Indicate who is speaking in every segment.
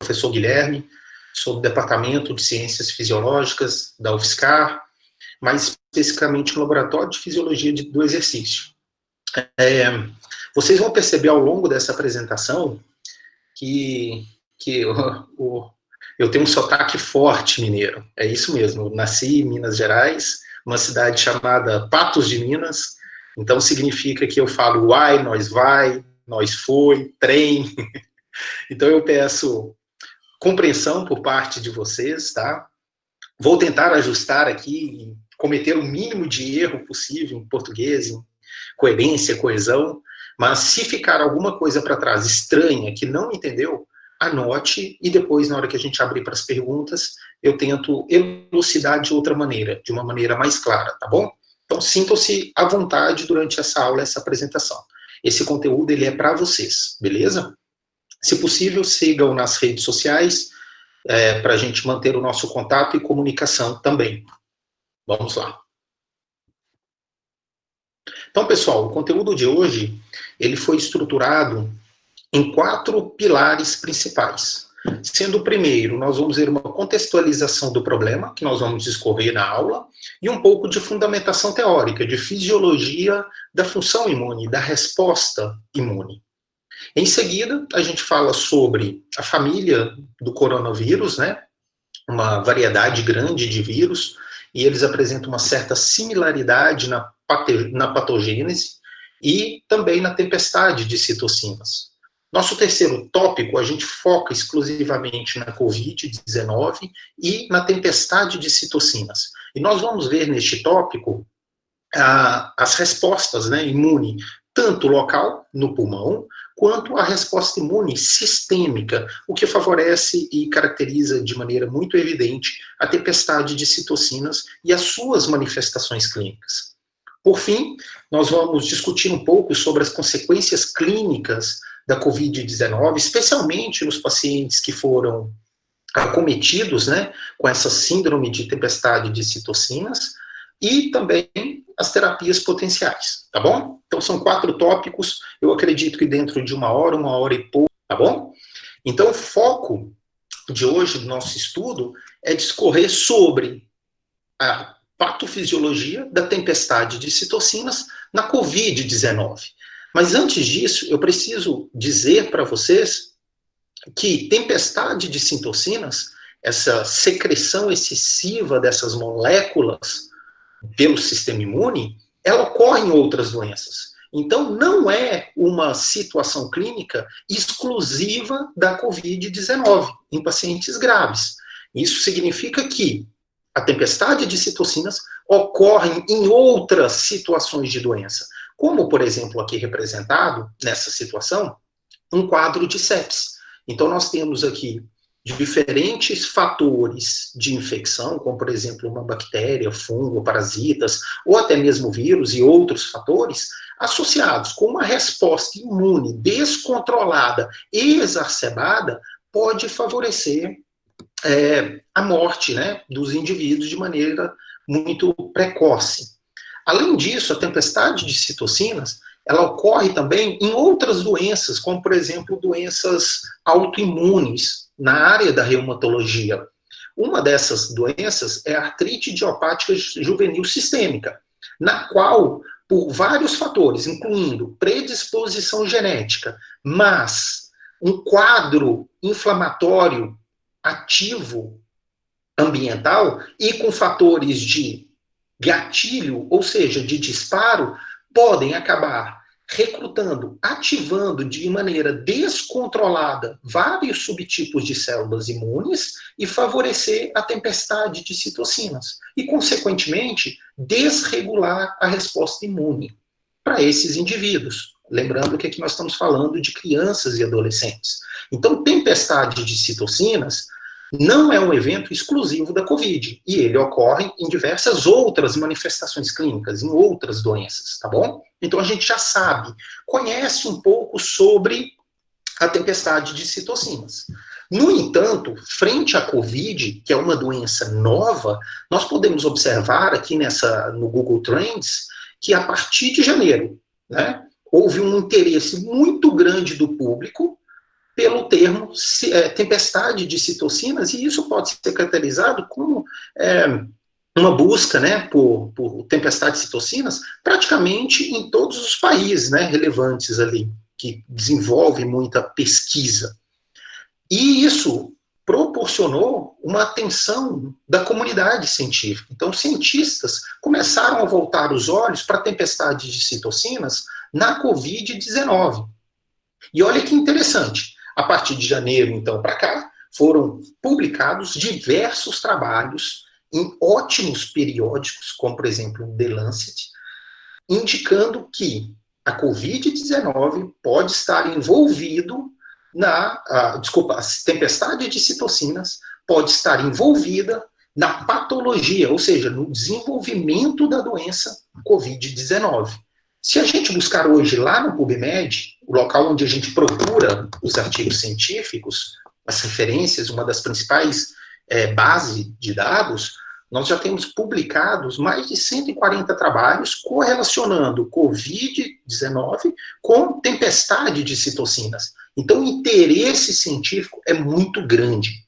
Speaker 1: professor Guilherme, sou do Departamento de Ciências Fisiológicas da UFSCar, mais especificamente no Laboratório de Fisiologia do Exercício. Vocês vão perceber ao longo dessa apresentação que eu tenho um sotaque forte mineiro, é isso mesmo, eu nasci em Minas Gerais, uma cidade chamada Patos de Minas, então significa que eu falo uai, nós vai, nós foi, trem, então eu peço compreensão por parte de vocês, tá? Vou tentar ajustar aqui, cometer o mínimo de erro possível em português, em coerência, coesão, mas se ficar alguma coisa para trás estranha que não entendeu, anote e depois, na hora que a gente abrir para as perguntas, eu tento elucidar de outra maneira, de uma maneira mais clara, tá bom? Então, sintam-se à vontade durante essa aula, essa apresentação. Esse conteúdo, ele é para vocês, beleza? Se possível, sigam nas redes sociais, para a gente manter o nosso contato e comunicação também. Vamos lá. Então, pessoal, o conteúdo de hoje, ele foi estruturado em 4 pilares principais. Sendo o primeiro, nós vamos ver uma contextualização do problema, que nós vamos discorrer na aula, e um pouco de fundamentação teórica, de fisiologia da função imune, da resposta imune. Em seguida, a gente fala sobre a família do coronavírus, né? Uma variedade grande de vírus, e eles apresentam uma certa similaridade na patogênese e também na tempestade de citocinas. Nosso terceiro tópico, a gente foca exclusivamente na Covid-19 e na tempestade de citocinas. E nós vamos ver neste tópico as respostas, né, imune, tanto local, no pulmão, quanto a resposta imune sistêmica, o que favorece e caracteriza de maneira muito evidente a tempestade de citocinas e as suas manifestações clínicas. Por fim, nós vamos discutir um pouco sobre as consequências clínicas da Covid-19, especialmente nos pacientes que foram acometidos, né, com essa síndrome de tempestade de citocinas, e também as terapias potenciais, tá bom? Então são 4 tópicos, eu acredito que dentro de uma hora e pouco, tá bom? Então o foco de hoje do nosso estudo é discorrer sobre a patofisiologia da tempestade de citocinas na Covid-19. Mas antes disso, eu preciso dizer para vocês que tempestade de citocinas, essa secreção excessiva dessas moléculas pelo sistema imune, ela ocorre em outras doenças. Então, não é uma situação clínica exclusiva da Covid-19 em pacientes graves. Isso significa que a tempestade de citocinas ocorre em outras situações de doença, como, por exemplo, aqui representado, nessa situação, um quadro de sepse. Então, nós temos aqui diferentes fatores de infecção, como, por exemplo, uma bactéria, fungo, parasitas, ou até mesmo vírus e outros fatores, associados com uma resposta imune descontrolada e exacerbada, pode favorecer a morte, né, dos indivíduos de maneira muito precoce. Além disso, a tempestade de citocinas, ela ocorre também em outras doenças, como, por exemplo, doenças autoimunes, na área da reumatologia. Uma dessas doenças é a artrite idiopática juvenil sistêmica, na qual, por vários fatores, incluindo predisposição genética, mas um quadro inflamatório ativo ambiental e com fatores de gatilho, ou seja, de disparo, podem acabar recrutando, ativando de maneira descontrolada vários subtipos de células imunes e favorecer a tempestade de citocinas e, consequentemente, desregular a resposta imune para esses indivíduos. Lembrando que aqui nós estamos falando de crianças e adolescentes. Então, tempestade de citocinas não é um evento exclusivo da Covid, e ele ocorre em diversas outras manifestações clínicas, em outras doenças, tá bom? Então a gente já sabe, conhece um pouco sobre a tempestade de citocinas. No entanto, frente à Covid, que é uma doença nova, nós podemos observar aqui no Google Trends, que a partir de janeiro, né, houve um interesse muito grande do público pelo termo tempestade de citocinas, e isso pode ser caracterizado como uma busca, né, por tempestade de citocinas praticamente em todos os países, né, relevantes ali, que desenvolvem muita pesquisa. E isso proporcionou uma atenção da comunidade científica. Então, cientistas começaram a voltar os olhos para a tempestade de citocinas na Covid-19. E olha que interessante, a partir de janeiro, então, para cá, foram publicados diversos trabalhos em ótimos periódicos, como, por exemplo, o The Lancet, indicando que a Covid-19 pode estar envolvido a tempestade de citocinas pode estar envolvida na patologia, ou seja, no desenvolvimento da doença Covid-19. Se a gente buscar hoje lá no PubMed, o local onde a gente procura os artigos científicos, as referências, uma das principais bases de dados, nós já temos publicados mais de 140 trabalhos correlacionando Covid-19 com tempestade de citocinas. Então, o interesse científico é muito grande.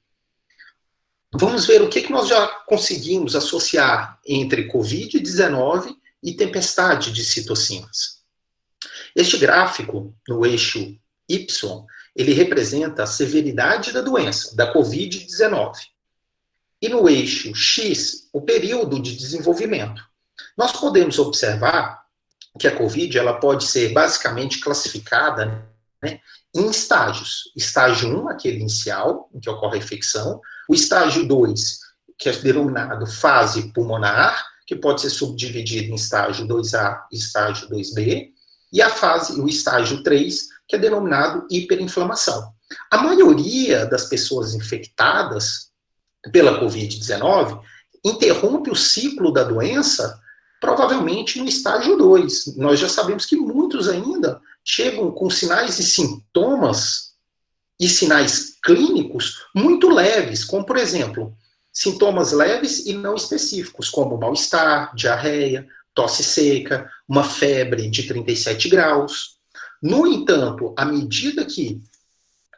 Speaker 1: Vamos ver o que nós já conseguimos associar entre Covid-19 e tempestade de citocinas. Este gráfico, no eixo Y, ele representa a severidade da doença, da Covid-19. E no eixo X, o período de desenvolvimento. Nós podemos observar que a COVID ela pode ser basicamente classificada, né, em estágios. Estágio 1, aquele inicial, em que ocorre a infecção. O estágio 2, que é denominado fase pulmonar, que pode ser subdividido em estágio 2A e estágio 2B. E o estágio 3, que é denominado hiperinflamação. A maioria das pessoas infectadas pela Covid-19 interrompe o ciclo da doença provavelmente no estágio 2. Nós já sabemos que muitos ainda chegam com sinais e sintomas e sinais clínicos muito leves, como, por exemplo, sintomas leves e não específicos, como mal-estar, diarreia, tosse seca, uma febre de 37 graus. No entanto, à medida que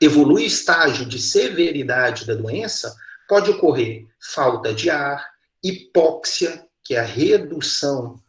Speaker 1: evolui o estágio de severidade da doença, pode ocorrer falta de ar, hipóxia, que é a redução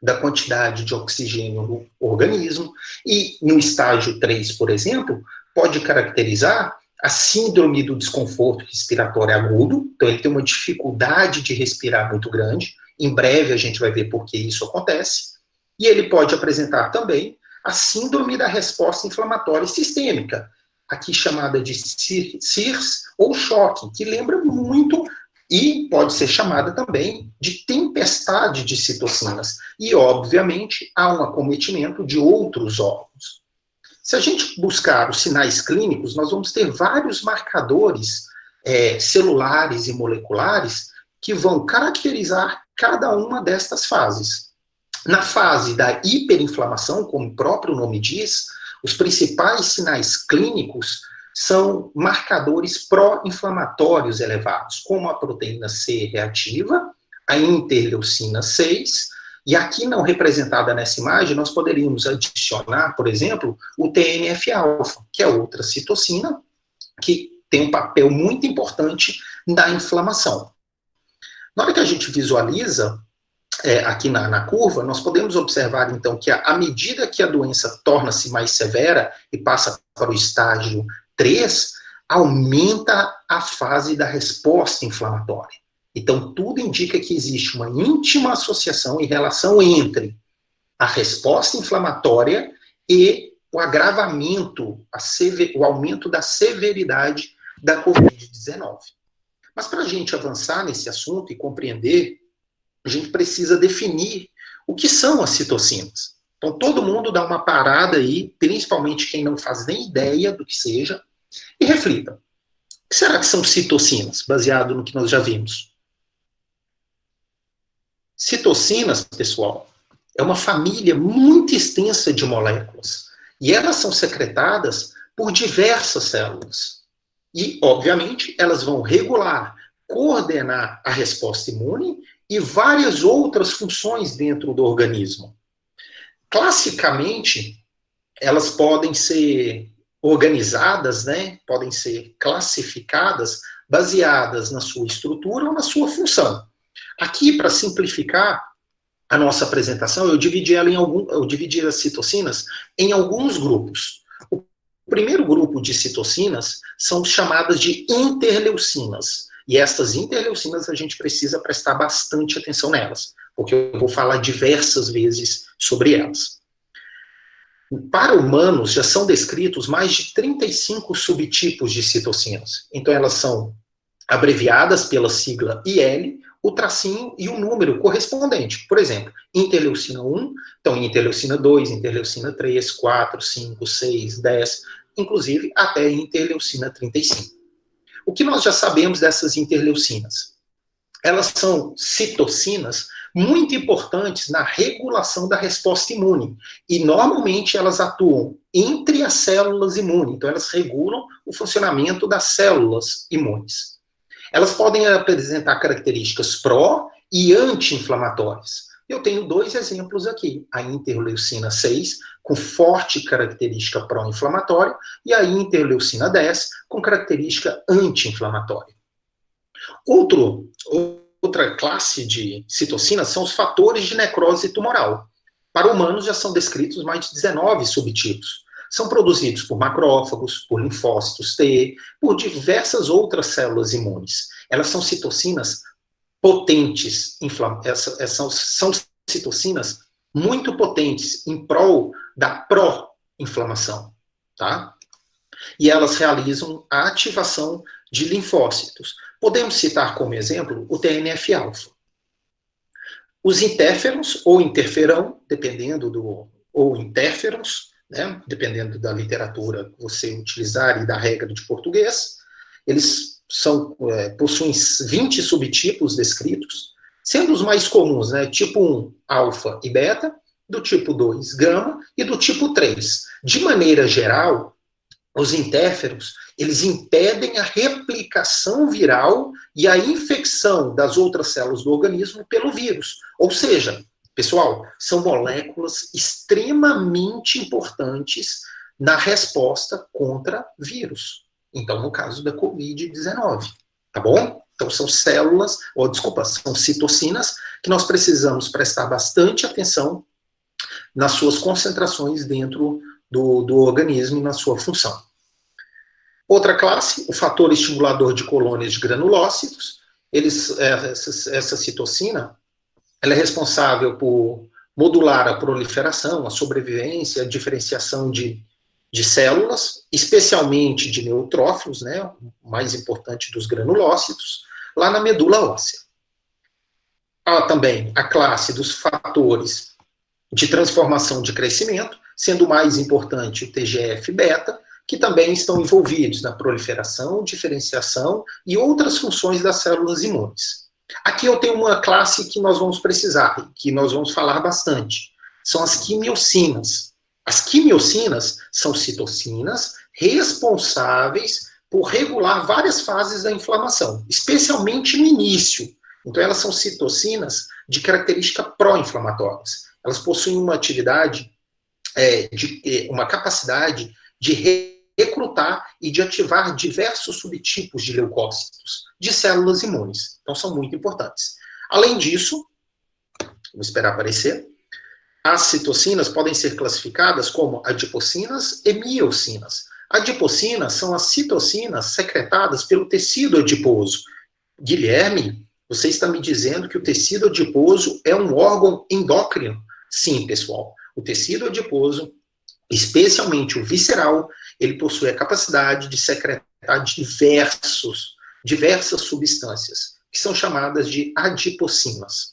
Speaker 1: da quantidade de oxigênio no organismo, e no estágio 3, por exemplo, pode caracterizar a síndrome do desconforto respiratório agudo, então ele tem uma dificuldade de respirar muito grande, em breve a gente vai ver por que isso acontece, e ele pode apresentar também a síndrome da resposta inflamatória sistêmica, aqui chamada de SIRS ou choque, que lembra muito e pode ser chamada também de tempestade de citocinas. E, obviamente, há um acometimento de outros órgãos. Se a gente buscar os sinais clínicos, nós vamos ter vários marcadores celulares e moleculares que vão caracterizar cada uma destas fases. Na fase da hiperinflamação, como o próprio nome diz, os principais sinais clínicos são marcadores pró-inflamatórios elevados, como a proteína C reativa, a interleucina 6, e aqui não representada nessa imagem, nós poderíamos adicionar, por exemplo, o TNF-alfa, que é outra citocina, que tem um papel muito importante na inflamação. Na hora que a gente visualiza aqui na curva, nós podemos observar, então, que à medida que a doença torna-se mais severa e passa para o estágio 3, aumenta a fase da resposta inflamatória. Então, tudo indica que existe uma íntima associação e relação entre a resposta inflamatória e o agravamento, o aumento da severidade da Covid-19. Mas para a gente avançar nesse assunto e compreender, a gente precisa definir o que são as citocinas. Então, todo mundo dá uma parada aí, principalmente quem não faz nem ideia do que seja, e reflita. O que será que são citocinas, baseado no que nós já vimos? Citocinas, pessoal, é uma família muito extensa de moléculas, e elas são secretadas por diversas células. E, obviamente, elas vão regular, coordenar a resposta imune e várias outras funções dentro do organismo. Classicamente, elas podem ser organizadas, né, podem ser classificadas baseadas na sua estrutura ou na sua função. Aqui, para simplificar a nossa apresentação, eu dividi as citocinas em alguns grupos. O primeiro grupo de citocinas são chamadas de interleucinas. E estas interleucinas a gente precisa prestar bastante atenção nelas, porque eu vou falar diversas vezes sobre elas. Para humanos, já são descritos mais de 35 subtipos de citocinas. Então, elas são abreviadas pela sigla IL, o tracinho e o número correspondente. Por exemplo, interleucina 1, então interleucina 2, interleucina 3, 4, 5, 6, 10, inclusive até interleucina 35. O que nós já sabemos dessas interleucinas? Elas são citocinas muito importantes na regulação da resposta imune. E, normalmente, elas atuam entre as células imunes. Então, elas regulam o funcionamento das células imunes. Elas podem apresentar características pró- e anti-inflamatórias. Eu tenho 2 exemplos aqui. A interleucina 6, com forte característica pró-inflamatória, e a interleucina 10, com característica anti-inflamatória. Outra classe de citocinas são os fatores de necrose tumoral. Para humanos já são descritos mais de 19 subtipos. São produzidos por macrófagos, por linfócitos T, por diversas outras células imunes. Elas são citocinas potentes, são citocinas muito potentes em prol da pró-inflamação, tá? E elas realizam a ativação de linfócitos. Podemos citar como exemplo o TNF-alfa. Os interferons, ou interferão, ou interferons, né, dependendo da literatura que você utilizar e da regra de português, eles possuem 20 subtipos descritos, sendo os mais comuns, né, tipo 1, alfa e beta, do tipo 2, gama, e do tipo 3. De maneira geral, os interferons, eles impedem a replicação viral e a infecção das outras células do organismo pelo vírus. Ou seja, pessoal, são moléculas extremamente importantes na resposta contra vírus. Então, no caso da Covid-19, tá bom? Então, são são citocinas que nós precisamos prestar bastante atenção nas suas concentrações dentro do organismo e na sua função. Outra classe, o fator estimulador de colônias de granulócitos. Essa citocina, ela é responsável por modular a proliferação, a sobrevivência, a diferenciação de células, especialmente de neutrófilos, né, o mais importante dos granulócitos, lá na medula óssea. Há também a classe dos fatores de transformação de crescimento, sendo o mais importante o TGF-beta, que também estão envolvidos na proliferação, diferenciação e outras funções das células imunes. Aqui eu tenho uma classe que nós vamos precisar, que nós vamos falar bastante. São as quimiocinas. As quimiocinas são citocinas responsáveis por regular várias fases da inflamação, especialmente no início. Então, elas são citocinas de característica pró-inflamatórias. Elas possuem uma atividade, uma capacidade de recrutar e de ativar diversos subtipos de leucócitos, de células imunes. Então, são muito importantes. Além disso, vou esperar aparecer, as citocinas podem ser classificadas como adipocinas e miocinas. Adipocinas são as citocinas secretadas pelo tecido adiposo. Guilherme, você está me dizendo que o tecido adiposo é um órgão endócrino? Sim, pessoal. O tecido adiposo, especialmente o visceral, ele possui a capacidade de secretar diversas substâncias, que são chamadas de adipocinas.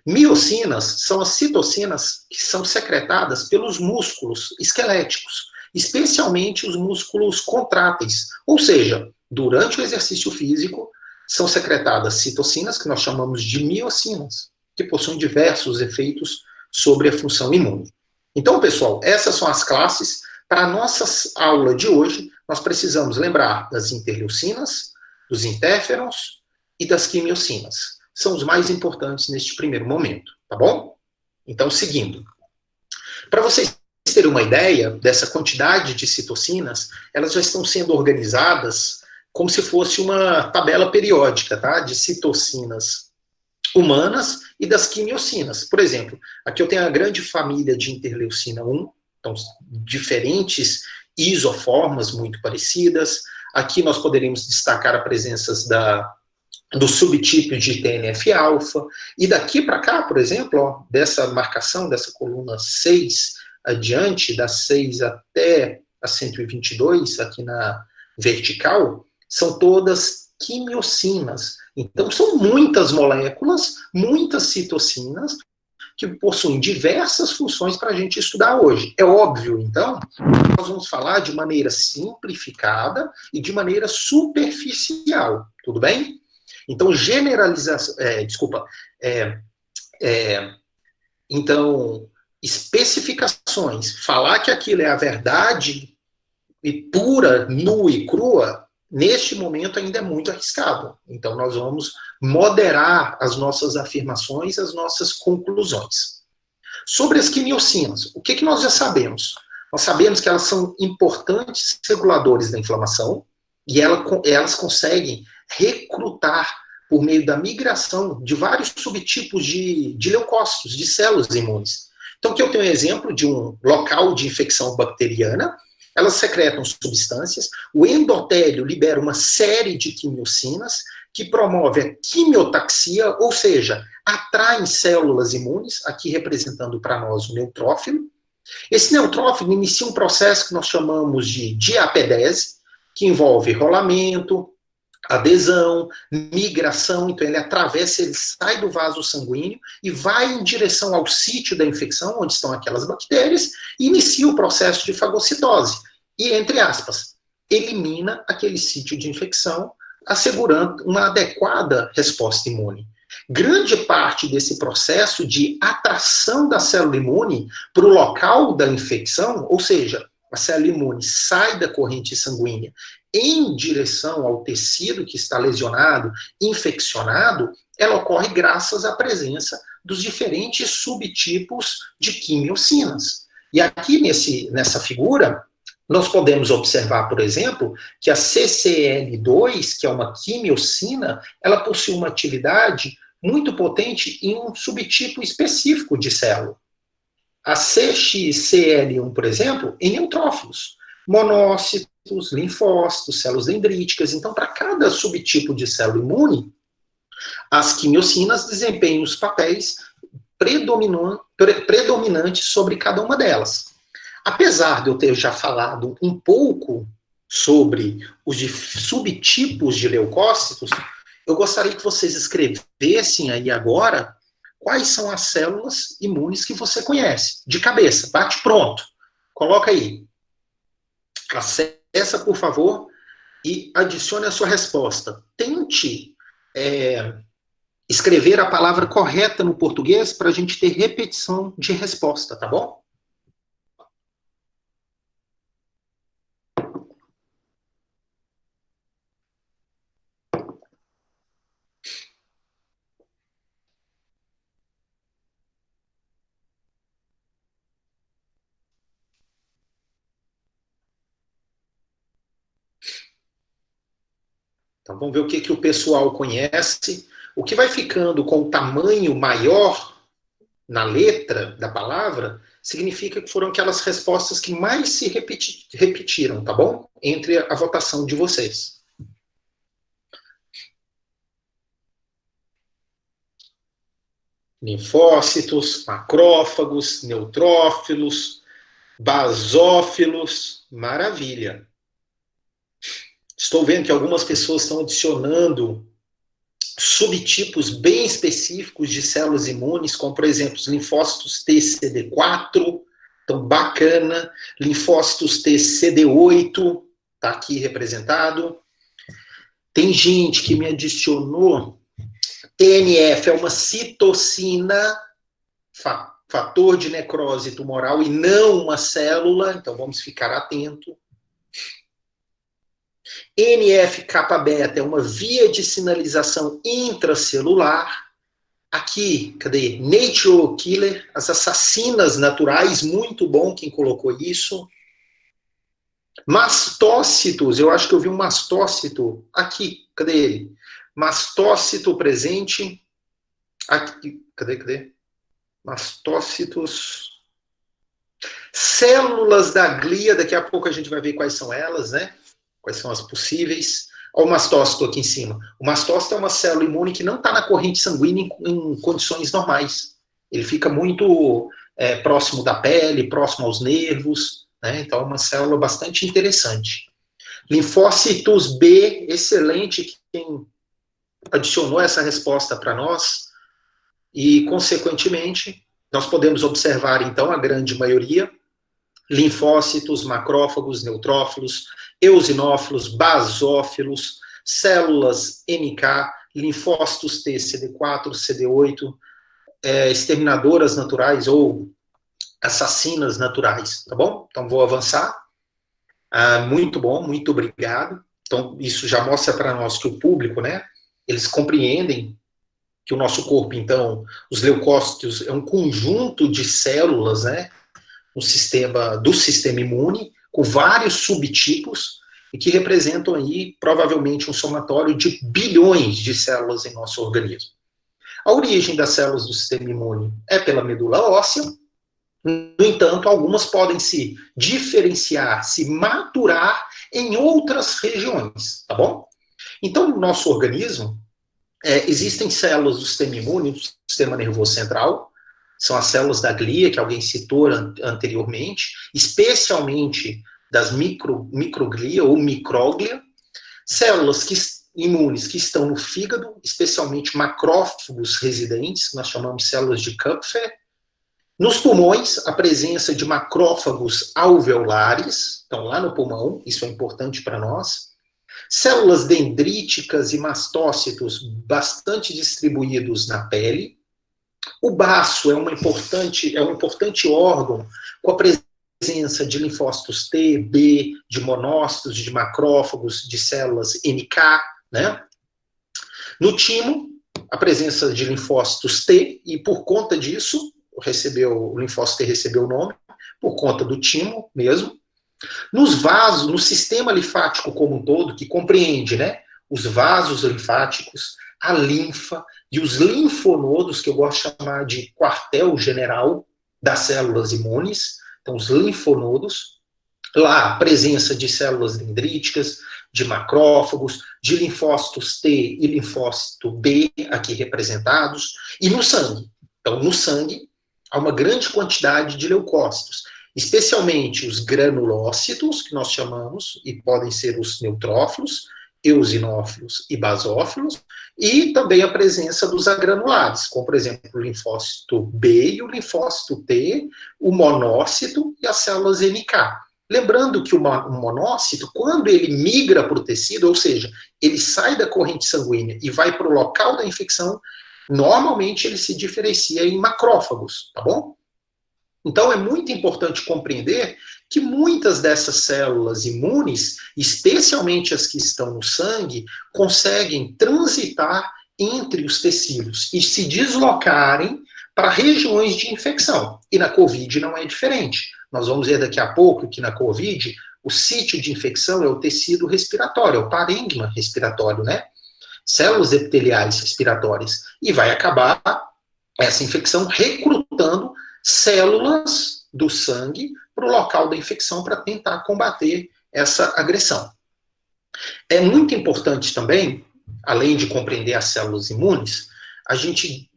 Speaker 1: Miocinas são as citocinas que são secretadas pelos músculos esqueléticos, especialmente os músculos contráteis. Ou seja, durante o exercício físico, são secretadas citocinas, que nós chamamos de miocinas, que possuem diversos efeitos sobre a função imune. Então, pessoal, essas são as classes. Para a nossa aula de hoje, nós precisamos lembrar das interleucinas, dos interferons e das quimiocinas. São os mais importantes neste primeiro momento, tá bom? Então, seguindo. Para vocês terem terem uma ideia dessa quantidade de citocinas, elas já estão sendo organizadas como se fosse uma tabela periódica, tá? De citocinas humanas e das quimiocinas. Por exemplo, aqui eu tenho a grande família de interleucina 1, então diferentes isoformas muito parecidas. Aqui nós poderíamos destacar a presença do subtipo de TNF-alfa, e daqui para cá, por exemplo, ó, dessa marcação, dessa coluna 6 adiante, das 6 até a 122, aqui na vertical, são todas quimiocinas. Então, são muitas moléculas, muitas citocinas, que possuem diversas funções para a gente estudar hoje. É óbvio, então, nós vamos falar de maneira simplificada e de maneira superficial, tudo bem? Então, generalização, então, especificações, falar que aquilo é a verdade e pura, nua e crua, neste momento ainda é muito arriscado. Então, nós vamos moderar as nossas afirmações, as nossas conclusões. Sobre as quimiocinas, o que nós já sabemos? Nós sabemos que elas são importantes reguladores da inflamação e elas conseguem recrutar por meio da migração de vários subtipos de leucócitos, de células imunes. Então, aqui eu tenho um exemplo de um local de infecção bacteriana. Elas secretam substâncias, o endotélio libera uma série de quimiocinas que promove a quimiotaxia, ou seja, atraem células imunes, aqui representando para nós o neutrófilo. Esse neutrófilo inicia um processo que nós chamamos de diapedese, que envolve rolamento, adesão, migração, então ele atravessa, ele sai do vaso sanguíneo e vai em direção ao sítio da infecção, onde estão aquelas bactérias, e inicia o processo de fagocitose. E, entre aspas, elimina aquele sítio de infecção, assegurando uma adequada resposta imune. Grande parte desse processo de atração da célula imune para o local da infecção, ou seja, a célula imune sai da corrente sanguínea em direção ao tecido que está lesionado, infeccionado, ela ocorre graças à presença dos diferentes subtipos de quimiocinas. E aqui nessa figura, nós podemos observar, por exemplo, que a CCL2, que é uma quimiocina, ela possui uma atividade muito potente em um subtipo específico de célula. A CXCL1, por exemplo, em neutrófilos, monócitos, linfócitos, células dendríticas. Então, para cada subtipo de célula imune, as quimiocinas desempenham os papéis predominantes sobre cada uma delas. Apesar de eu ter já falado um pouco sobre os subtipos de leucócitos, eu gostaria que vocês escrevessem aí agora quais são as células imunes que você conhece. De cabeça, bate pronto. Coloca aí. Acessa, por favor, e adicione a sua resposta. Tente escrever a palavra correta no português para a gente ter repetição de resposta, tá bom? Então, vamos ver o que o pessoal conhece. O que vai ficando com o tamanho maior na letra da palavra significa que foram aquelas respostas que mais se repetiram, tá bom? Entre a votação de vocês. Linfócitos, macrófagos, neutrófilos, basófilos, maravilha. Estou vendo que algumas pessoas estão adicionando subtipos bem específicos de células imunes, como, por exemplo, os linfócitos TCD4, então bacana, linfócitos TCD8, está aqui representado. Tem gente que me adicionou, TNF é uma citocina, fator de necrose tumoral, e não uma célula, então vamos ficar atento. NF-kappa-beta é uma via de sinalização intracelular. Aqui, cadê? Nature Killer, as assassinas naturais, muito bom quem colocou isso. Mastócitos, eu acho que eu vi um mastócito aqui, cadê ele? Mastócito presente. Aqui, cadê? Mastócitos. Células da glia, daqui a pouco a gente vai ver quais são elas, né? Quais são as possíveis. Olha o mastócito aqui em cima. O mastócito é uma célula imune que não está na corrente sanguínea em condições normais. Ele fica muito próximo da pele, próximo aos nervos, né? Então é uma célula bastante interessante. Linfócitos B, excelente, quem adicionou essa resposta para nós. E, consequentemente, nós podemos observar, então, a grande maioria, linfócitos, macrófagos, neutrófilos, eosinófilos, basófilos, células NK, linfócitos T, CD4, CD8, exterminadoras naturais ou assassinas naturais, tá bom? Então, vou avançar. Muito bom, muito obrigado. Então, isso já mostra para nós que o público, né, eles compreendem que o nosso corpo, então, os leucócitos é um conjunto de células, né, do sistema imune, com vários subtipos, e que representam aí, provavelmente, um somatório de bilhões de células em nosso organismo. A origem das células do sistema imune é pela medula óssea. No entanto, algumas podem se diferenciar, se maturar em outras regiões, tá bom? Então, no nosso organismo, existem células do sistema imune, do sistema nervoso central, são as células da glia, que alguém citou anteriormente, especialmente das microglia ou micróglia, células imunes que estão no fígado, especialmente macrófagos residentes, que nós chamamos células de Kupfer. Nos pulmões, a presença de macrófagos alveolares, estão lá no pulmão, isso é importante para nós. Células dendríticas e mastócitos bastante distribuídos na pele. O baço é um importante órgão com a presença de linfócitos T, B, de monócitos, de macrófagos, de células NK, né? No timo, a presença de linfócitos T, e por conta disso, o linfócito T recebeu o nome, por conta do timo mesmo. Nos vasos, no sistema linfático como um todo, que compreende, né, os vasos linfáticos, a linfa e os linfonodos, que eu gosto de chamar de quartel-general das células imunes, então os linfonodos, lá a presença de células dendríticas, de macrófagos, de linfócitos T e linfócito B, aqui representados, e no sangue. Então, no sangue, há uma grande quantidade de leucócitos, especialmente os granulócitos, que nós chamamos, e podem ser os neutrófilos, eosinófilos e basófilos, e também a presença dos agranulares, como, por exemplo, o linfócito B e o linfócito T, o monócito e as células NK. Lembrando que o monócito, quando ele migra para o tecido, ou seja, ele sai da corrente sanguínea e vai para o local da infecção, normalmente ele se diferencia em macrófagos, tá bom? Então é muito importante compreender que muitas dessas células imunes, especialmente as que estão no sangue, conseguem transitar entre os tecidos e se deslocarem para regiões de infecção. E na COVID não é diferente. Nós vamos ver daqui a pouco que na COVID o sítio de infecção é o tecido respiratório, é o parênquima respiratório, né? Células epiteliais respiratórias. E vai acabar essa infecção recrutando células do sangue para o local da infecção para tentar combater essa agressão. É muito importante também, além de compreender as células imunes, a gente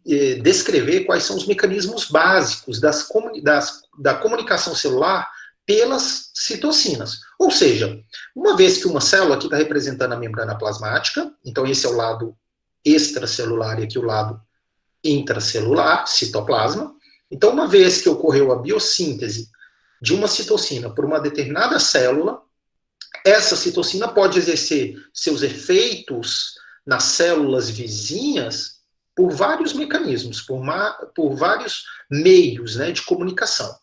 Speaker 1: descrever quais são os mecanismos básicos da comunicação celular pelas citocinas. Ou seja, uma vez que uma célula aqui está representando a membrana plasmática, então esse é o lado extracelular e aqui o lado intracelular, citoplasma. Então, uma vez que ocorreu a biossíntese de uma citocina por uma determinada célula, essa citocina pode exercer seus efeitos nas células vizinhas por vários mecanismos, por vários meios, né, de comunicação.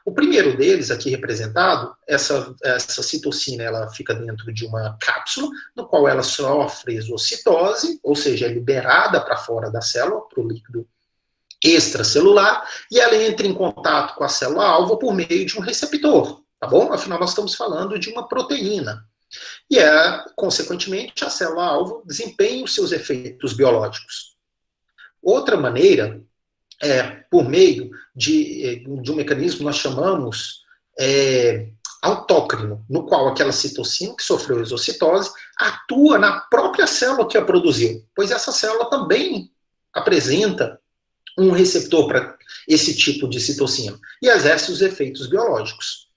Speaker 1: O primeiro deles, aqui representado, essa citocina, ela fica dentro de uma cápsula, no qual ela sofre exocitose, ou seja, é liberada para fora da célula, para o líquido extracelular e ela entra em contato com a célula-alvo por meio de um receptor, tá bom? Afinal, nós estamos falando de uma proteína. E, consequentemente, a célula-alvo desempenha os seus efeitos biológicos. Outra maneira é por meio de um mecanismo que nós chamamos autócrino, no qual aquela citocina que sofreu exocitose atua na própria célula que a produziu, pois essa célula também apresenta um receptor para esse tipo de citocina e exerce os efeitos biológicos.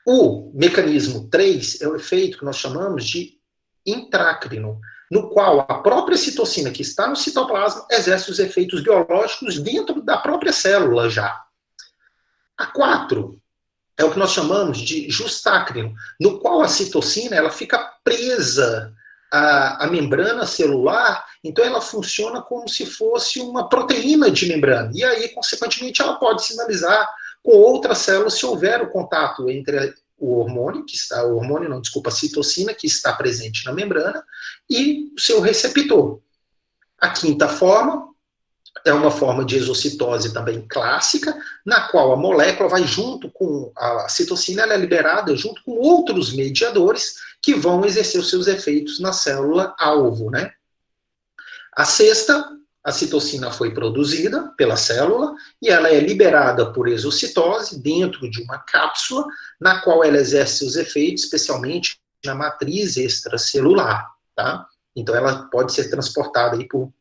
Speaker 1: O mecanismo 3 é o efeito que nós chamamos de intrácrino, no qual a própria citocina que está no citoplasma exerce os efeitos biológicos dentro da própria célula já. A 4 é o que nós chamamos de justácrino, no qual a citocina ela fica presa à membrana celular, então ela funciona como se fosse uma proteína de membrana, e aí, consequentemente, ela pode sinalizar com outras células se houver o contato entre a citocina que está presente na membrana e o seu receptor. A quinta forma é uma forma de exocitose também clássica, na qual a molécula vai junto com a citocina, ela é liberada junto com outros mediadores que vão exercer os seus efeitos na célula-alvo, né? A sexta, a citocina foi produzida pela célula e ela é liberada por exocitose dentro de uma cápsula, na qual ela exerce os efeitos, especialmente na matriz extracelular, tá? Então ela pode ser transportada aí com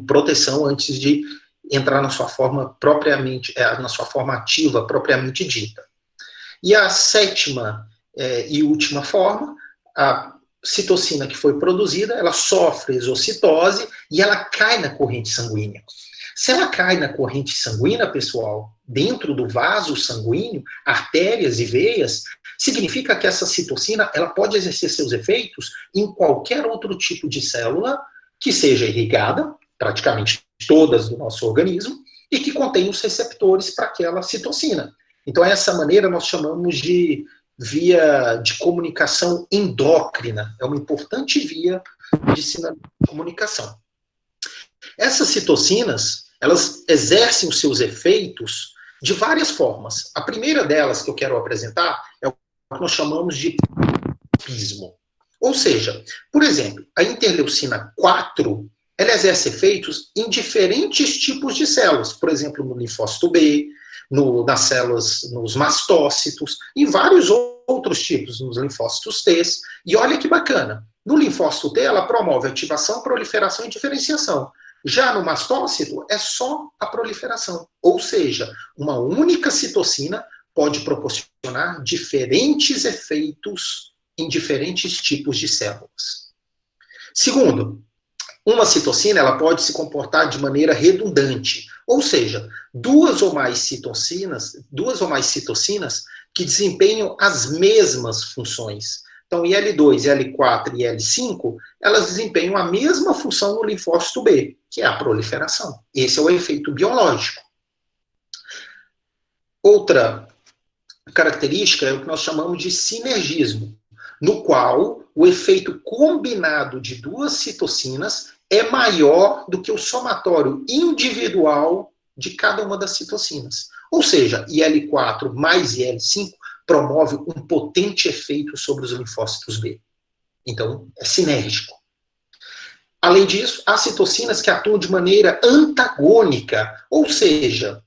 Speaker 1: proteção antes de entrar na sua forma propriamente, na sua forma ativa propriamente dita. E a sétima e última forma, a citocina que foi produzida, ela sofre exocitose e ela cai na corrente sanguínea. Se ela cai na corrente sanguínea, pessoal, dentro do vaso sanguíneo, artérias e veias, significa que essa citocina ela pode exercer seus efeitos em qualquer outro tipo de célula que seja irrigada, praticamente todas do nosso organismo, e que contém os receptores para aquela citocina. Então, essa maneira nós chamamos de via de comunicação endócrina. É uma importante via de comunicação. Essas citocinas, elas exercem os seus efeitos de várias formas. A primeira delas que eu quero apresentar é o que nós chamamos de tropismo. Ou seja, por exemplo, a interleucina 4, ela exerce efeitos em diferentes tipos de células. Por exemplo, no linfócito B, nas células, nos mastócitos, e vários outros tipos, nos linfócitos T. E olha que bacana, no linfócito T ela promove ativação, proliferação e diferenciação. Já no mastócito é só a proliferação. Ou seja, uma única citocina pode proporcionar diferentes efeitos em diferentes tipos de células. Segundo, uma citocina ela pode se comportar de maneira redundante, ou seja, duas ou mais citocinas que desempenham as mesmas funções. Então, IL2, IL4 e IL5, elas desempenham a mesma função no linfócito B, que é a proliferação. Esse é o efeito biológico. Outra característica é o que nós chamamos de sinergismo, no qual o efeito combinado de duas citocinas é maior do que o somatório individual de cada uma das citocinas. Ou seja, IL4 mais IL5 promove um potente efeito sobre os linfócitos B. Então, é sinérgico. Além disso, há citocinas que atuam de maneira antagônica, ou seja,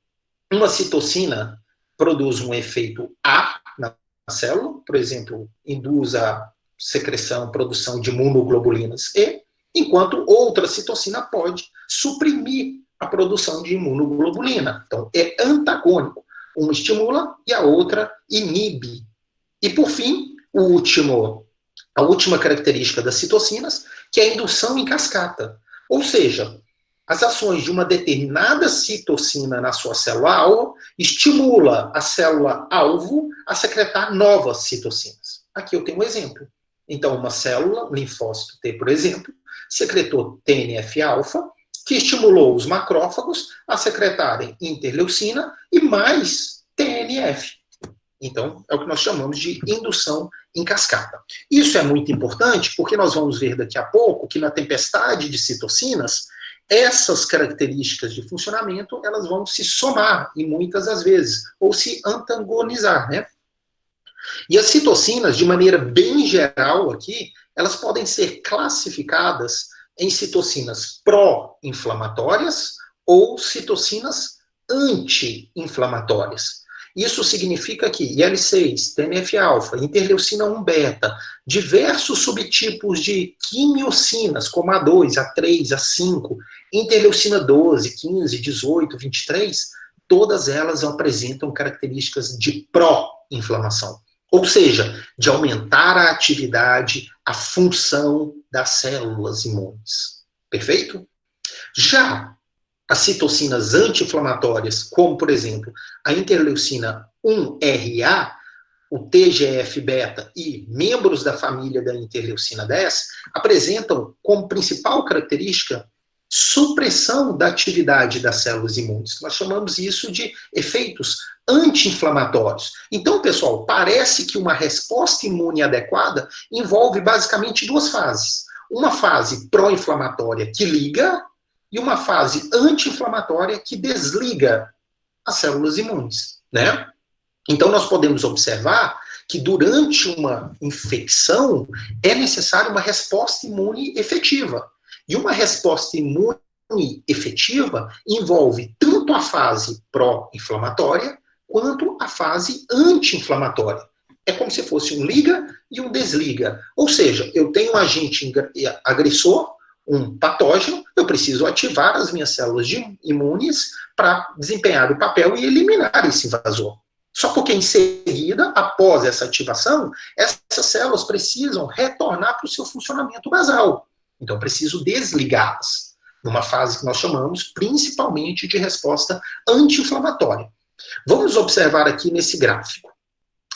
Speaker 1: uma citocina produz um efeito A na célula, por exemplo, induz a secreção, produção de imunoglobulinas E, enquanto outra citocina pode suprimir a produção de imunoglobulina. Então, é antagônico. Uma estimula e a outra inibe. E, por fim, a última característica das citocinas, que é a indução em cascata. Ou seja, as ações de uma determinada citocina na sua célula-alvo estimula a célula-alvo a secretar novas citocinas. Aqui eu tenho um exemplo. Então, uma célula, um linfócito T, por exemplo, secretou TNF-alfa, que estimulou os macrófagos a secretarem interleucina e mais TNF. Então, é o que nós chamamos de indução em cascata. Isso é muito importante porque nós vamos ver daqui a pouco que na tempestade de citocinas, essas características de funcionamento, elas vão se somar, e muitas das vezes, ou se antagonizar, né? E as citocinas, de maneira bem geral aqui, elas podem ser classificadas em citocinas pró-inflamatórias ou citocinas anti-inflamatórias. Isso significa que IL-6, TNF-alfa, interleucina 1-beta, diversos subtipos de quimiocinas, como a 2, a 3, a 5, interleucina 12, 15, 18, 23, todas elas apresentam características de pró-inflamação. Ou seja, de aumentar a atividade, a função das células imunes. Perfeito? Já as citocinas anti-inflamatórias, como, por exemplo, a interleucina 1-RA, o TGF-beta e membros da família da interleucina 10, apresentam como principal característica supressão da atividade das células imunes. Nós chamamos isso de efeitos anti-inflamatórios. Então, pessoal, parece que uma resposta imune adequada envolve basicamente duas fases. Uma fase pró-inflamatória que liga e uma fase anti-inflamatória que desliga as células imunes, né? Então, nós podemos observar que durante uma infecção é necessária uma resposta imune efetiva. E uma resposta imune efetiva envolve tanto a fase pró-inflamatória quanto a fase anti-inflamatória. É como se fosse um liga e um desliga. Ou seja, eu tenho um agente agressor, um patógeno, eu preciso ativar as minhas células imunes para desempenhar o papel e eliminar esse invasor. Só porque em seguida, após essa ativação, essas células precisam retornar para o seu funcionamento basal. Então, eu preciso desligá-las, numa fase que nós chamamos principalmente de resposta anti-inflamatória. Vamos observar aqui nesse gráfico.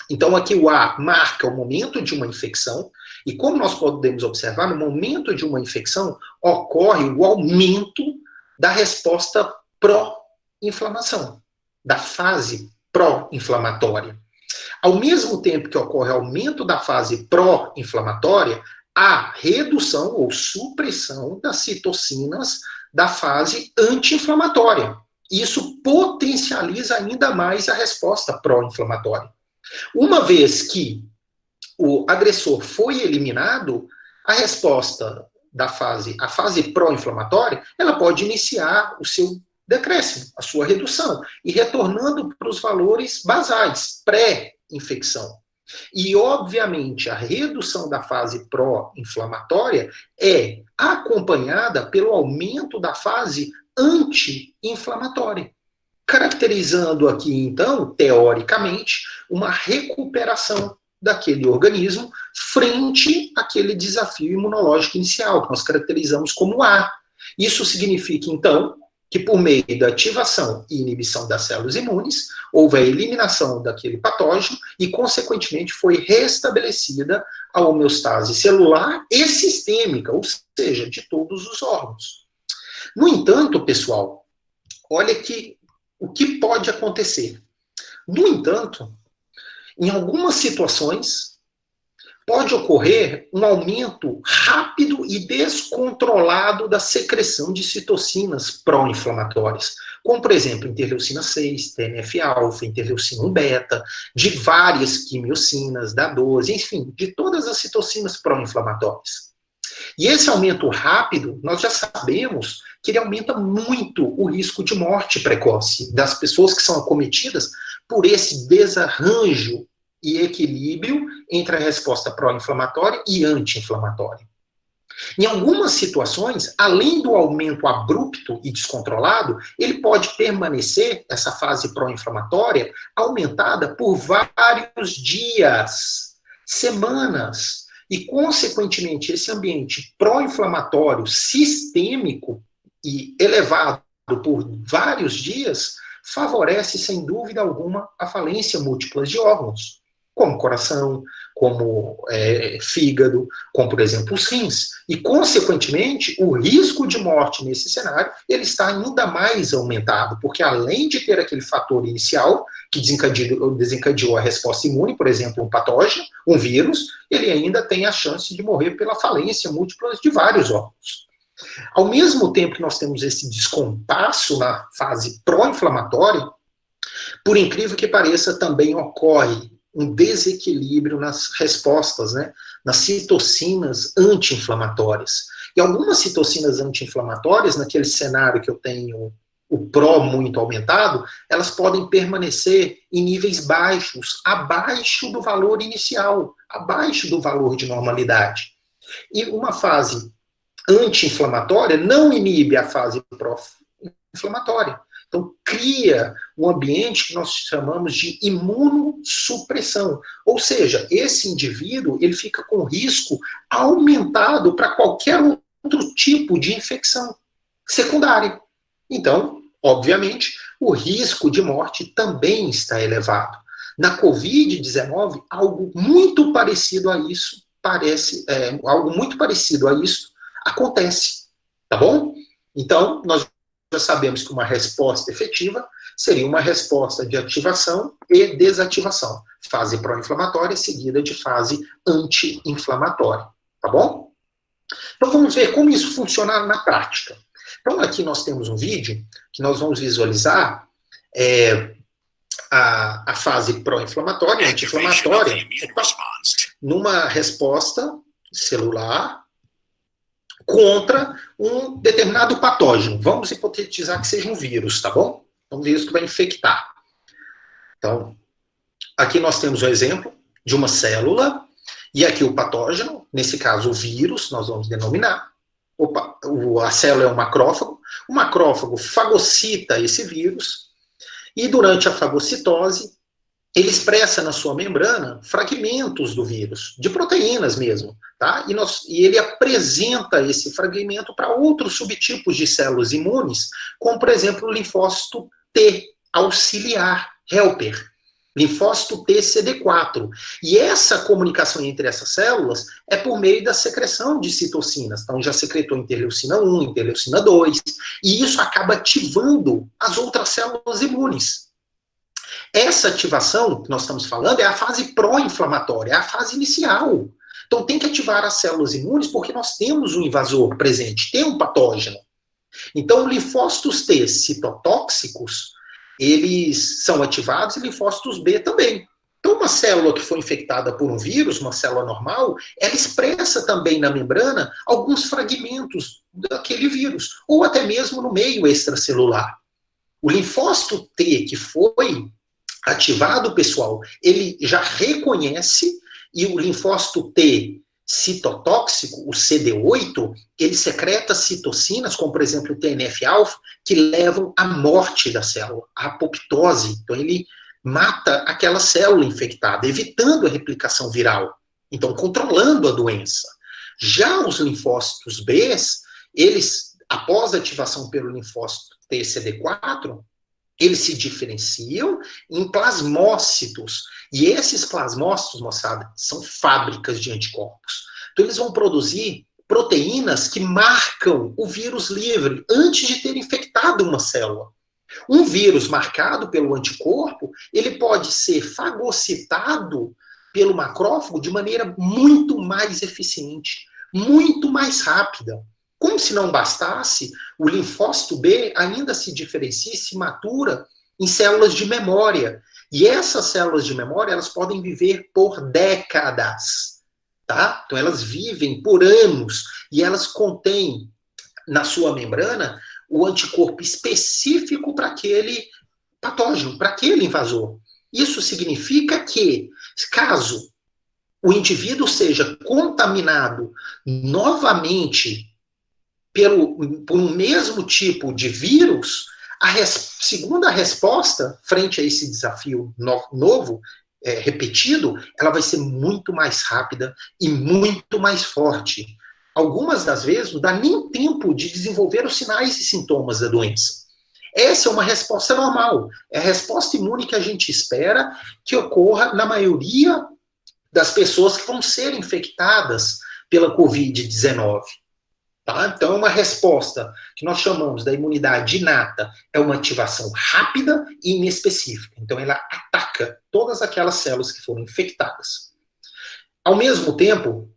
Speaker 1: Então, aqui o A marca o momento de uma infecção, e como nós podemos observar, no momento de uma infecção, ocorre o aumento da resposta pró-inflamação, da fase pró-inflamatória. Ao mesmo tempo que ocorre aumento da fase pró-inflamatória, há redução ou supressão das citocinas da fase anti-inflamatória. Isso potencializa ainda mais a resposta pró-inflamatória. Uma vez que o agressor foi eliminado, a resposta da a fase pró-inflamatória, ela pode iniciar o seu decréscimo, a sua redução, e retornando para os valores basais, pré-infecção. E, obviamente, a redução da fase pró-inflamatória é acompanhada pelo aumento da fase anti-inflamatória, caracterizando aqui, então, teoricamente, uma recuperação daquele organismo frente àquele desafio imunológico inicial, que nós caracterizamos como A. Isso significa, então, que por meio da ativação e inibição das células imunes, houve a eliminação daquele patógeno e, consequentemente, foi restabelecida a homeostase celular e sistêmica, ou seja, de todos os órgãos. No entanto, pessoal, olha que o que pode acontecer. No entanto, em algumas situações, pode ocorrer um aumento rápido e descontrolado da secreção de citocinas pró-inflamatórias, como, por exemplo, interleucina 6, TNF-alfa, interleucina 1-beta, de várias quimiocinas, da 12, enfim, de todas as citocinas pró-inflamatórias. E esse aumento rápido, nós já sabemos que ele aumenta muito o risco de morte precoce das pessoas que são acometidas por esse desarranjo e equilíbrio entre a resposta pró-inflamatória e anti-inflamatória. Em algumas situações, além do aumento abrupto e descontrolado, ele pode permanecer, essa fase pró-inflamatória, aumentada por vários dias, semanas, e, consequentemente, esse ambiente pró-inflamatório sistêmico e elevado por vários dias favorece, sem dúvida alguma, a falência múltipla de órgãos, como coração, como fígado, como, por exemplo, os rins. E, consequentemente, o risco de morte nesse cenário, ele está ainda mais aumentado, porque além de ter aquele fator inicial, que desencadeou a resposta imune, por exemplo, um patógeno, um vírus, ele ainda tem a chance de morrer pela falência múltipla de vários órgãos. Ao mesmo tempo que nós temos esse descompasso na fase pró-inflamatória, por incrível que pareça, também ocorre um desequilíbrio nas respostas, né, nas citocinas anti-inflamatórias. E algumas citocinas anti-inflamatórias, naquele cenário que eu tenho o pró muito aumentado, elas podem permanecer em níveis baixos, abaixo do valor inicial, abaixo do valor de normalidade. E uma fase anti-inflamatória não inibe a fase pró-inflamatória. Então, cria um ambiente que nós chamamos de imunossupressão. Ou seja, esse indivíduo ele fica com risco aumentado para qualquer outro tipo de infecção secundária. Então, obviamente, o risco de morte também está elevado. Na Covid-19, algo muito parecido a isso acontece, tá bom? Então, nós já sabemos que uma resposta efetiva seria uma resposta de ativação e desativação. Fase pró-inflamatória seguida de fase anti-inflamatória, tá bom? Então vamos ver como isso funciona na prática. Então aqui nós temos um vídeo que nós vamos visualizar a fase pró-inflamatória, anti-inflamatória, numa resposta celular contra um determinado patógeno. Vamos hipotetizar que seja um vírus, tá bom? É um vírus que vai infectar. Então, aqui nós temos um exemplo de uma célula, e aqui o patógeno, nesse caso o vírus, nós vamos denominar. A célula é um macrófago. O macrófago fagocita esse vírus, e durante a fagocitose, ele expressa na sua membrana fragmentos do vírus, de proteínas mesmo, tá? E ele apresenta esse fragmento para outros subtipos de células imunes, como, por exemplo, o linfócito T auxiliar, helper, linfócito T CD4. E essa comunicação entre essas células é por meio da secreção de citocinas. Então, já secretou interleucina 1, interleucina 2, e isso acaba ativando as outras células imunes. Essa ativação que nós estamos falando é a fase pró-inflamatória, é a fase inicial. Então tem que ativar as células imunes porque nós temos um invasor presente, tem um patógeno. Então linfócitos T citotóxicos, eles são ativados e linfócitos B também. Então uma célula que foi infectada por um vírus, uma célula normal, ela expressa também na membrana alguns fragmentos daquele vírus, ou até mesmo no meio extracelular. O linfócito T que foi ativado, pessoal, ele já reconhece, e o linfócito T citotóxico, o CD8, ele secreta citocinas, como por exemplo o TNF-alfa, que levam à morte da célula, à apoptose. Então ele mata aquela célula infectada, evitando a replicação viral, então controlando a doença. Já os linfócitos B, eles, após a ativação pelo linfócito TCD4, eles se diferenciam em plasmócitos. E esses plasmócitos, moçada, são fábricas de anticorpos. Então, eles vão produzir proteínas que marcam o vírus livre antes de ter infectado uma célula. Um vírus marcado pelo anticorpo, ele pode ser fagocitado pelo macrófago de maneira muito mais eficiente, muito mais rápida. Como se não bastasse, o linfócito B ainda se diferencia e se matura em células de memória. E essas células de memória, elas podem viver por décadas, tá? Então elas vivem por anos e elas contêm na sua membrana o anticorpo específico para aquele patógeno, para aquele invasor. Isso significa que, caso o indivíduo seja contaminado novamente por um mesmo tipo de vírus, segundo a resposta frente a esse desafio novo, repetido, ela vai ser muito mais rápida e muito mais forte. Algumas das vezes não dá nem tempo de desenvolver os sinais e sintomas da doença. Essa é uma resposta normal, é a resposta imune que a gente espera que ocorra na maioria das pessoas que vão ser infectadas pela Covid-19. Tá? Então, é uma resposta que nós chamamos da imunidade inata, é uma ativação rápida e inespecífica. Então, ela ataca todas aquelas células que foram infectadas. Ao mesmo tempo,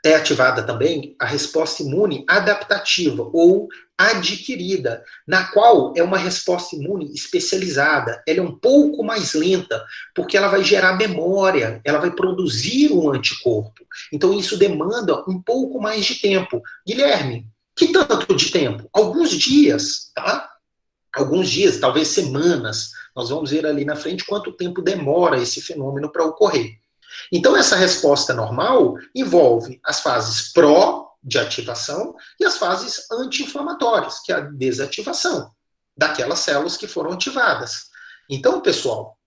Speaker 1: é ativada também a resposta imune adaptativa ou adquirida, na qual é uma resposta imune especializada. Ela é um pouco mais lenta, porque ela vai gerar memória, ela vai produzir um anticorpo. Então, isso demanda um pouco mais de tempo. Guilherme, que tanto de tempo? Alguns dias, tá? Alguns dias, talvez semanas. Nós vamos ver ali na frente quanto tempo demora esse fenômeno para ocorrer. Então, essa resposta normal envolve as fases pró de ativação e as fases anti-inflamatórias, que é a desativação daquelas células que foram ativadas. Então, pessoal,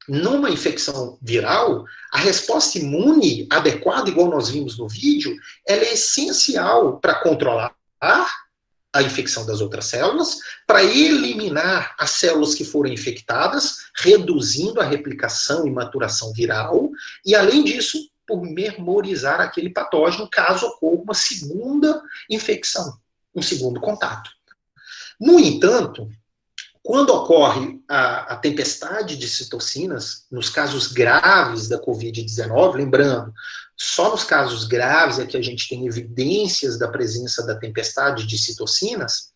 Speaker 1: numa infecção viral, a resposta imune adequada, igual nós vimos no vídeo, ela é essencial para controlar a infecção das outras células, para eliminar as células que foram infectadas, reduzindo a replicação e maturação viral, e além disso, por memorizar aquele patógeno, caso ocorra uma segunda infecção, um segundo contato. No entanto, quando ocorre a tempestade de citocinas, nos casos graves da Covid-19, lembrando, só nos casos graves é que a gente tem evidências da presença da tempestade de citocinas,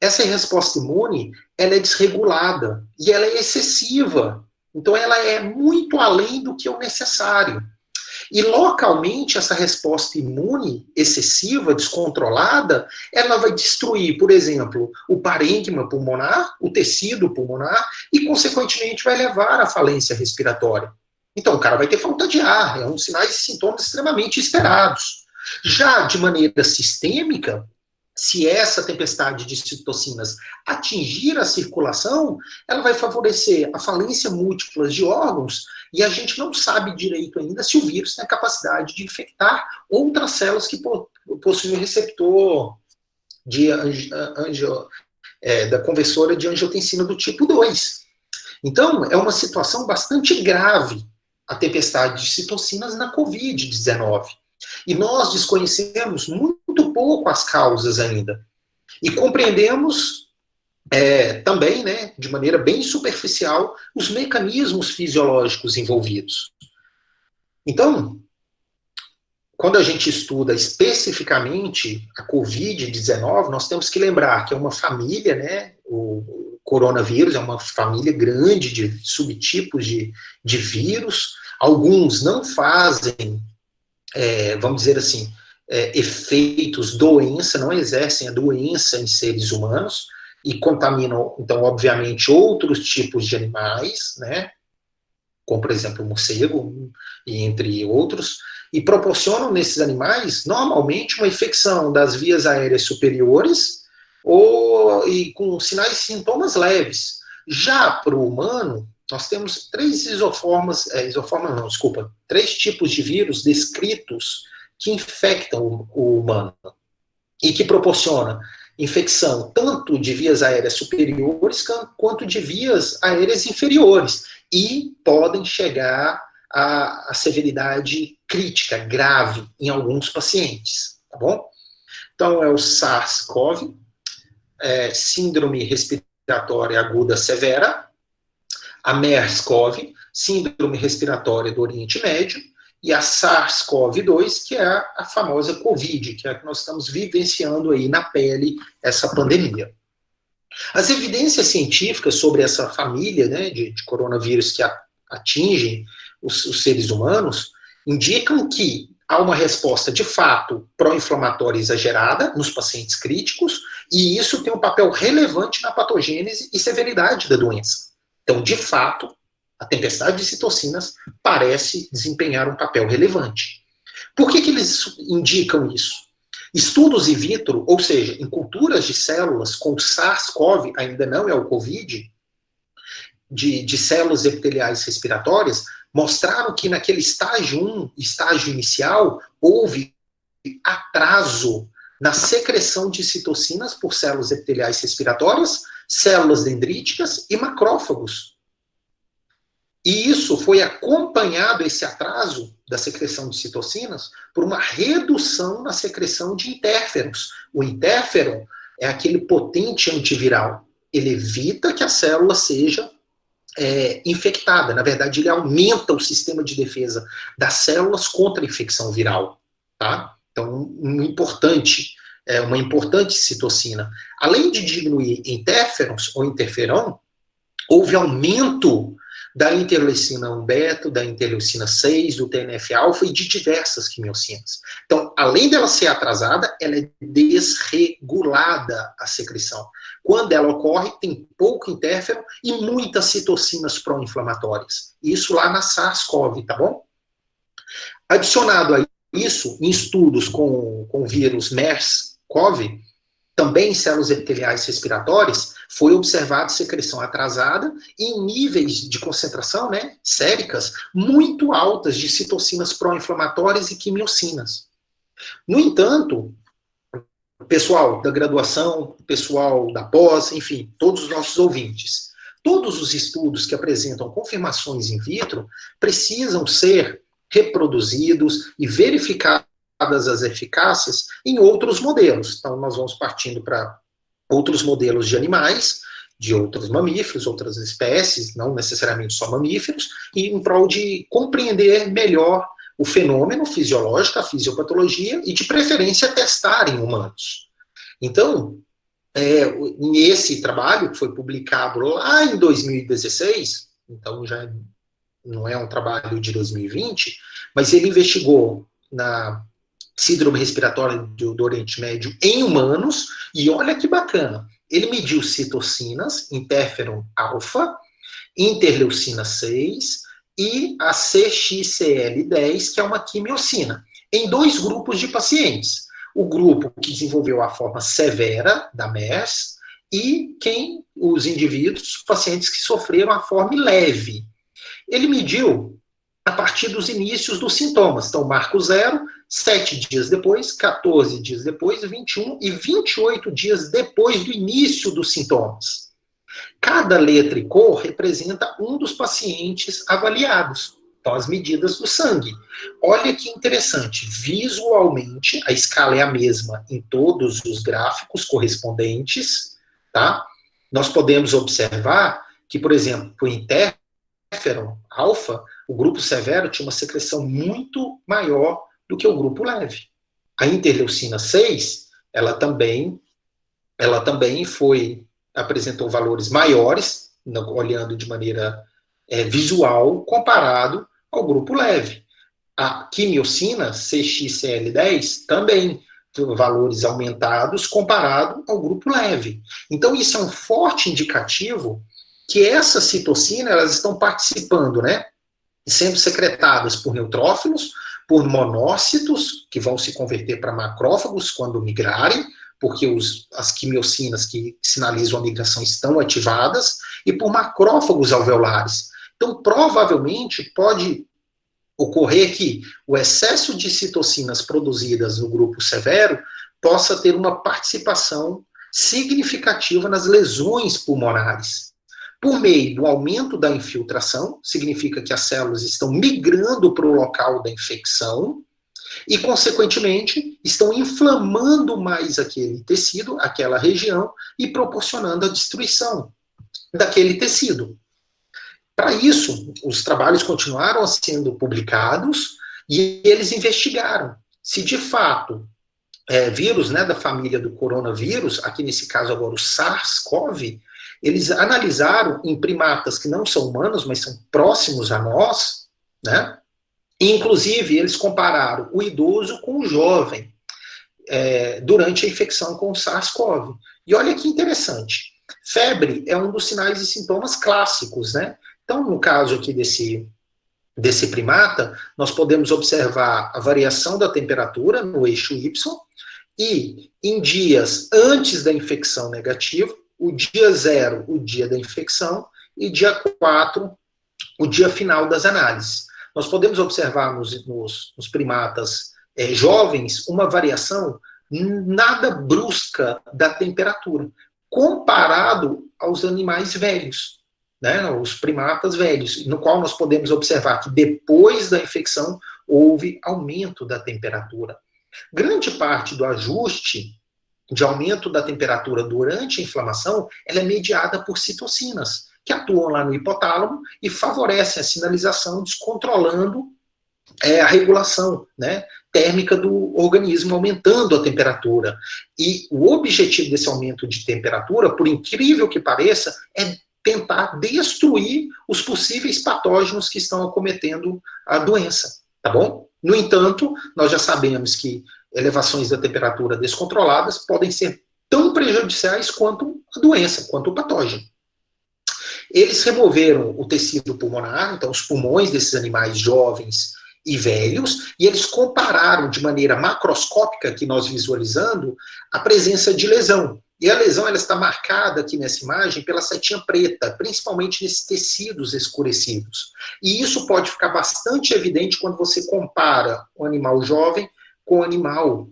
Speaker 1: essa resposta imune, ela é desregulada e ela é excessiva. Então, ela é muito além do que é o necessário. E localmente, essa resposta imune excessiva, descontrolada, ela vai destruir, por exemplo, o parênquima pulmonar, o tecido pulmonar, e, consequentemente, vai levar à falência respiratória. Então, o cara vai ter falta de ar, é um sinais e sintomas extremamente esperados. Já de maneira sistêmica, se essa tempestade de citocinas atingir a circulação, ela vai favorecer a falência múltipla de órgãos, e a gente não sabe direito ainda se o vírus tem a capacidade de infectar outras células que possuem o receptor da conversora de angiotensina do tipo 2. Então, é uma situação bastante grave a tempestade de citocinas na Covid-19. E nós desconhecemos muito pouco as causas ainda. E compreendemos também, né, de maneira bem superficial, os mecanismos fisiológicos envolvidos. Então, quando a gente estuda especificamente a Covid-19, nós temos que lembrar que é uma família, né, o coronavírus é uma família grande de subtipos de vírus. Alguns não fazem, vamos dizer assim, efeitos doença, não exercem a doença em seres humanos, e contaminam, então, obviamente, outros tipos de animais, né, como, por exemplo, o morcego, e entre outros, e proporcionam nesses animais, normalmente, uma infecção das vias aéreas superiores, e com sinais e sintomas leves. Já para o humano, nós temos três tipos de vírus descritos que infectam o humano, e que proporcionam infecção tanto de vias aéreas superiores quanto de vias aéreas inferiores, e podem chegar à severidade crítica, grave, em alguns pacientes, tá bom? Então, é o SARS-CoV, síndrome respiratória aguda severa, a MERS-CoV, síndrome respiratória do Oriente Médio, e a SARS-CoV-2, que é a famosa Covid, que é a que nós estamos vivenciando aí na pele essa pandemia. As evidências científicas sobre essa família, né, de coronavírus que atingem os seres humanos indicam que há uma resposta, de fato, pró-inflamatória exagerada nos pacientes críticos, e isso tem um papel relevante na patogênese e severidade da doença. Então, de fato, a tempestade de citocinas parece desempenhar um papel relevante. Por que eles indicam isso? Estudos in vitro, ou seja, em culturas de células com SARS-CoV, ainda não é o COVID, de células epiteliais respiratórias, mostraram que naquele estágio 1, estágio inicial, houve atraso na secreção de citocinas por células epiteliais respiratórias, células dendríticas e macrófagos. E isso foi acompanhado, esse atraso da secreção de citocinas, por uma redução na secreção de interferons. O interferon é aquele potente antiviral. Ele evita que a célula seja infectada. Na verdade, ele aumenta o sistema de defesa das células contra a infecção viral. tá? Então, uma importante citocina. Além de diminuir interferons ou interferon, houve aumento da interleucina 1 beta, da interleucina 6, do TNF-alfa e de diversas quimiocinas. Então, além dela ser atrasada, ela é desregulada a secreção. Quando ela ocorre, tem pouco interferon e muitas citocinas pró-inflamatórias. Isso lá na SARS-CoV, tá bom? Adicionado a isso, em estudos com o vírus MERS-CoV, também em células epiteliais respiratórias, foi observada secreção atrasada em níveis de concentração, né, séricas, muito altas de citocinas pró-inflamatórias e quimiocinas. No entanto, pessoal da graduação, pessoal da pós, enfim, todos os nossos ouvintes, todos os estudos que apresentam confirmações in vitro precisam ser reproduzidos e verificados as eficácias em outros modelos. Então, nós vamos partindo para outros modelos de animais, de outros mamíferos, outras espécies, não necessariamente só mamíferos, e em prol de compreender melhor o fenômeno fisiológico, a fisiopatologia, e de preferência testar em humanos. Então, esse trabalho que foi publicado lá em 2016, então já não é um trabalho de 2020, mas ele investigou na síndrome respiratória do Oriente Médio em humanos, e olha que bacana, ele mediu citocinas, interferon alfa, interleucina 6 e a CXCL10, que é uma quimiocina, em 2 grupos de pacientes. O grupo que desenvolveu a forma severa da MERS e os indivíduos, os pacientes que sofreram a forma leve. Ele mediu a partir dos inícios dos sintomas. Então, marco 0, 7 dias depois, 14 dias depois, 21 e 28 dias depois do início dos sintomas. Cada letra e cor representa um dos pacientes avaliados. Então, as medidas do sangue. Olha que interessante. Visualmente, a escala é a mesma em todos os gráficos correspondentes, tá? Nós podemos observar que, por exemplo, o interferon alfa, o grupo severo tinha uma secreção muito maior do que o grupo leve. A interleucina 6, ela também apresentou valores maiores, olhando de maneira visual, comparado ao grupo leve. A quimiocina, CXCL10, também tem valores aumentados comparado ao grupo leve. Então, isso é um forte indicativo que essas citocinas, elas estão participando, né, sendo secretadas por neutrófilos, por monócitos, que vão se converter para macrófagos quando migrarem, porque as quimiocinas que sinalizam a migração estão ativadas, e por macrófagos alveolares. Então, provavelmente, pode ocorrer que o excesso de citocinas produzidas no grupo severo possa ter uma participação significativa nas lesões pulmonares. Por meio do aumento da infiltração, significa que as células estão migrando para o local da infecção e, consequentemente, estão inflamando mais aquele tecido, aquela região, e proporcionando a destruição daquele tecido. Para isso, os trabalhos continuaram sendo publicados e eles investigaram se, de fato, vírus, né, da família do coronavírus, aqui nesse caso agora o SARS-CoV, eles analisaram em primatas que não são humanos, mas são próximos a nós, né? E, inclusive, eles compararam o idoso com o jovem durante a infecção com o SARS-CoV. E olha que interessante. Febre é um dos sinais e sintomas clássicos, né? Então, no caso aqui desse primata, nós podemos observar a variação da temperatura no eixo Y e, em dias antes da infecção negativa, o dia 0, o dia da infecção, e dia 4, o dia final das análises. Nós podemos observar nos primatas jovens uma variação nada brusca da temperatura, comparado aos animais velhos, né, os primatas velhos, no qual nós podemos observar que depois da infecção houve aumento da temperatura. Grande parte do ajuste de aumento da temperatura durante a inflamação, ela é mediada por citocinas, que atuam lá no hipotálamo e favorecem a sinalização, descontrolando a regulação, né, térmica do organismo, aumentando a temperatura. E o objetivo desse aumento de temperatura, por incrível que pareça, é tentar destruir os possíveis patógenos que estão acometendo a doença, tá bom? No entanto, nós já sabemos que elevações da temperatura descontroladas podem ser tão prejudiciais quanto a doença, quanto o patógeno. Eles removeram o tecido pulmonar, então os pulmões desses animais jovens e velhos, e eles compararam de maneira macroscópica, aqui nós visualizando, a presença de lesão. E a lesão ela está marcada aqui nessa imagem pela setinha preta, principalmente nesses tecidos escurecidos. E isso pode ficar bastante evidente quando você compara o animal jovem com o animal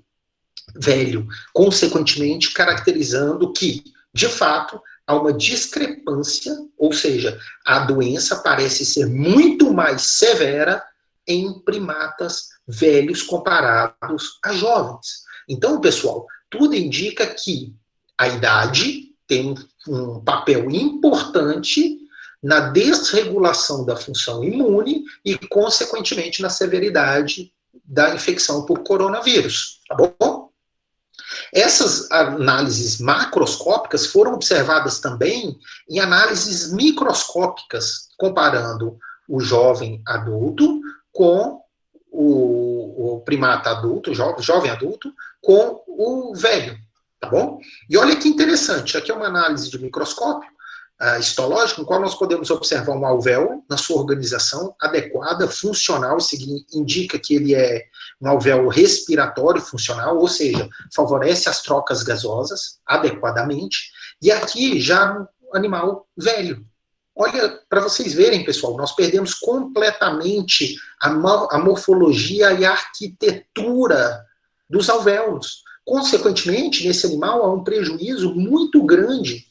Speaker 1: velho, consequentemente caracterizando que, de fato, há uma discrepância, ou seja, a doença parece ser muito mais severa em primatas velhos comparados a jovens. Então, pessoal, tudo indica que a idade tem um papel importante na desregulação da função imune e, consequentemente, na severidade da infecção por coronavírus, tá bom? Essas análises macroscópicas foram observadas também em análises microscópicas, comparando o jovem adulto com o primata adulto, jovem adulto, com o velho, tá bom? E olha que interessante, aqui é uma análise de microscópio histológico, no qual nós podemos observar um alvéolo na sua organização adequada, funcional, isso indica que ele é um alvéolo respiratório funcional, ou seja, favorece as trocas gasosas adequadamente, e aqui já um animal velho. Olha, para vocês verem, pessoal, nós perdemos completamente a morfologia e a arquitetura dos alvéolos. Consequentemente, nesse animal há um prejuízo muito grande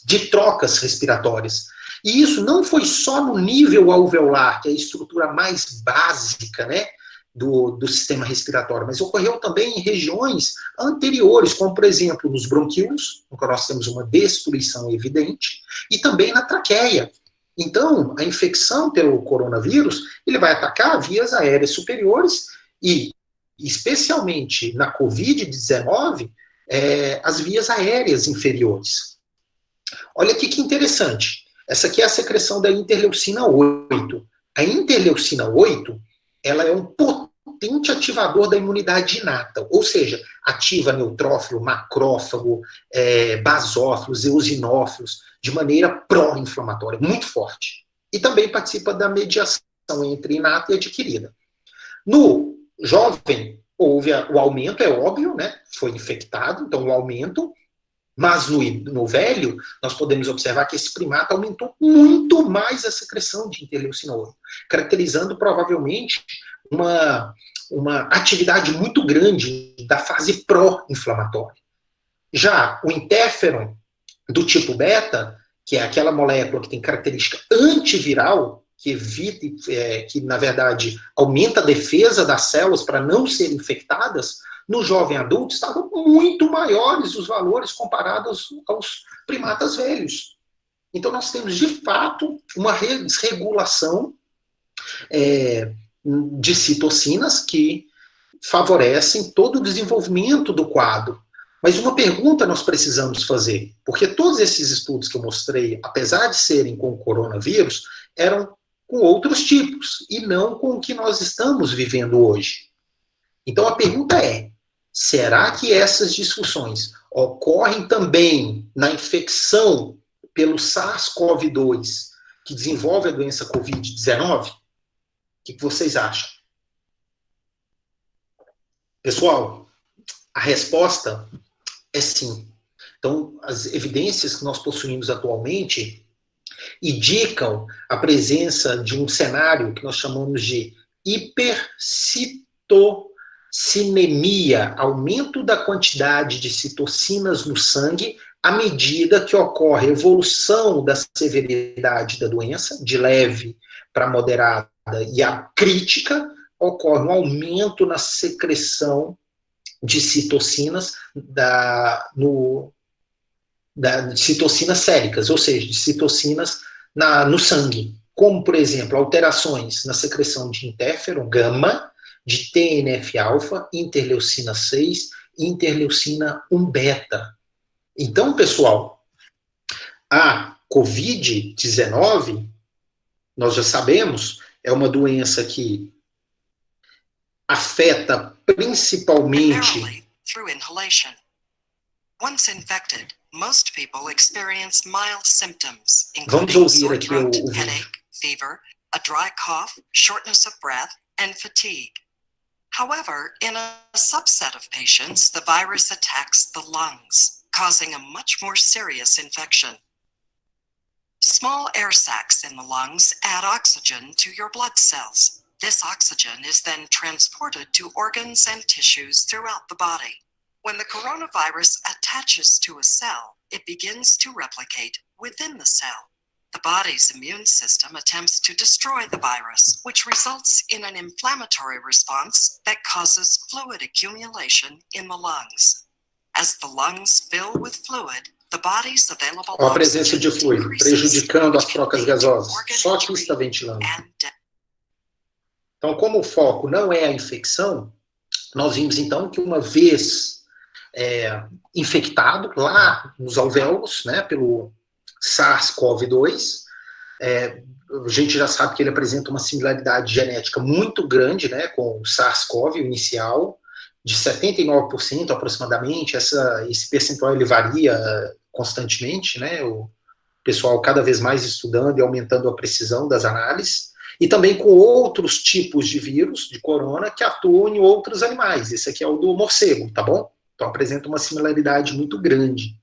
Speaker 1: de trocas respiratórias. E isso não foi só no nível alveolar, que é a estrutura mais básica, né, do sistema respiratório, mas ocorreu também em regiões anteriores, como, por exemplo, nos bronquíolos, no qual nós temos uma destruição evidente, e também na traqueia. Então, a infecção pelo coronavírus, ele vai atacar vias aéreas superiores e, especialmente na Covid-19, as vias aéreas inferiores. Olha aqui que interessante. Essa aqui é a secreção da interleucina 8. A interleucina 8, ela é um potente ativador da imunidade inata, ou seja, ativa neutrófilo, macrófago, basófilos, eosinófilos, de maneira pró-inflamatória, muito forte. E também participa da mediação entre inata e adquirida. No jovem, houve o aumento, é óbvio, né? Foi infectado, então o aumento. Mas no velho, nós podemos observar que esse primata aumentou muito mais a secreção de interleucina 8, caracterizando provavelmente uma atividade muito grande da fase pró-inflamatória. Já o interferon do tipo beta, que é aquela molécula que tem característica antiviral, que evita, que na verdade aumenta a defesa das células para não serem infectadas, no jovem adulto estavam muito maiores os valores comparados aos primatas velhos. Então nós temos de fato uma desregulação de citocinas que favorecem todo o desenvolvimento do quadro. Mas uma pergunta nós precisamos fazer, porque todos esses estudos que eu mostrei, apesar de serem com o coronavírus, eram com outros tipos, e não com o que nós estamos vivendo hoje. Então a pergunta é, será que essas disfunções ocorrem também na infecção pelo SARS-CoV-2, que desenvolve a doença Covid-19? O que vocês acham? Pessoal, a resposta é sim. Então, as evidências que nós possuímos atualmente indicam a presença de um cenário que nós chamamos de hipercitocinemia, aumento da quantidade de citocinas no sangue à medida que ocorre a evolução da severidade da doença, de leve para moderada e a crítica, ocorre um aumento na secreção de citocinas de citocinas séricas, ou seja, de citocinas no sangue, como, por exemplo, alterações na secreção de interferon gama, de TNF-alfa, interleucina 6 e interleucina 1 beta. Então, pessoal, a COVID-19, nós já sabemos, é uma doença que afeta principalmente...
Speaker 2: Once infected, most people experience mild symptoms,
Speaker 1: Vamos
Speaker 2: including
Speaker 1: ouvir
Speaker 2: sore
Speaker 1: aqui
Speaker 2: throat,
Speaker 1: o vídeo.
Speaker 2: headache, fever, a dry cough, shortness of breath, and fatigue. However, in a subset of patients, the virus attacks the lungs, causing a much more serious infection. Small air sacs in the lungs add oxygen to your blood cells. This oxygen is then transported to organs and tissues throughout the body. When the coronavirus attaches to a cell, it begins to replicate within the cell. The body's immune system attempts to destroy the virus, which results in an inflammatory response that causes fluid accumulation in the lungs. As the lungs fill with fluid, the body's available
Speaker 1: a presença de fluido, prejudicando as trocas gasosas. Só aqui está ventilando. Então, como o foco não é a infecção, nós vimos então que uma vez infectado lá nos alvéolos, né, pelo SARS-CoV-2, a gente já sabe que ele apresenta uma similaridade genética muito grande, né, com o SARS-CoV inicial, de 79% aproximadamente. Esse percentual ele varia constantemente, né, o pessoal cada vez mais estudando e aumentando a precisão das análises, e também com outros tipos de vírus, de corona, que atuam em outros animais. Esse aqui é o do morcego, tá bom? Então apresenta uma similaridade muito grande.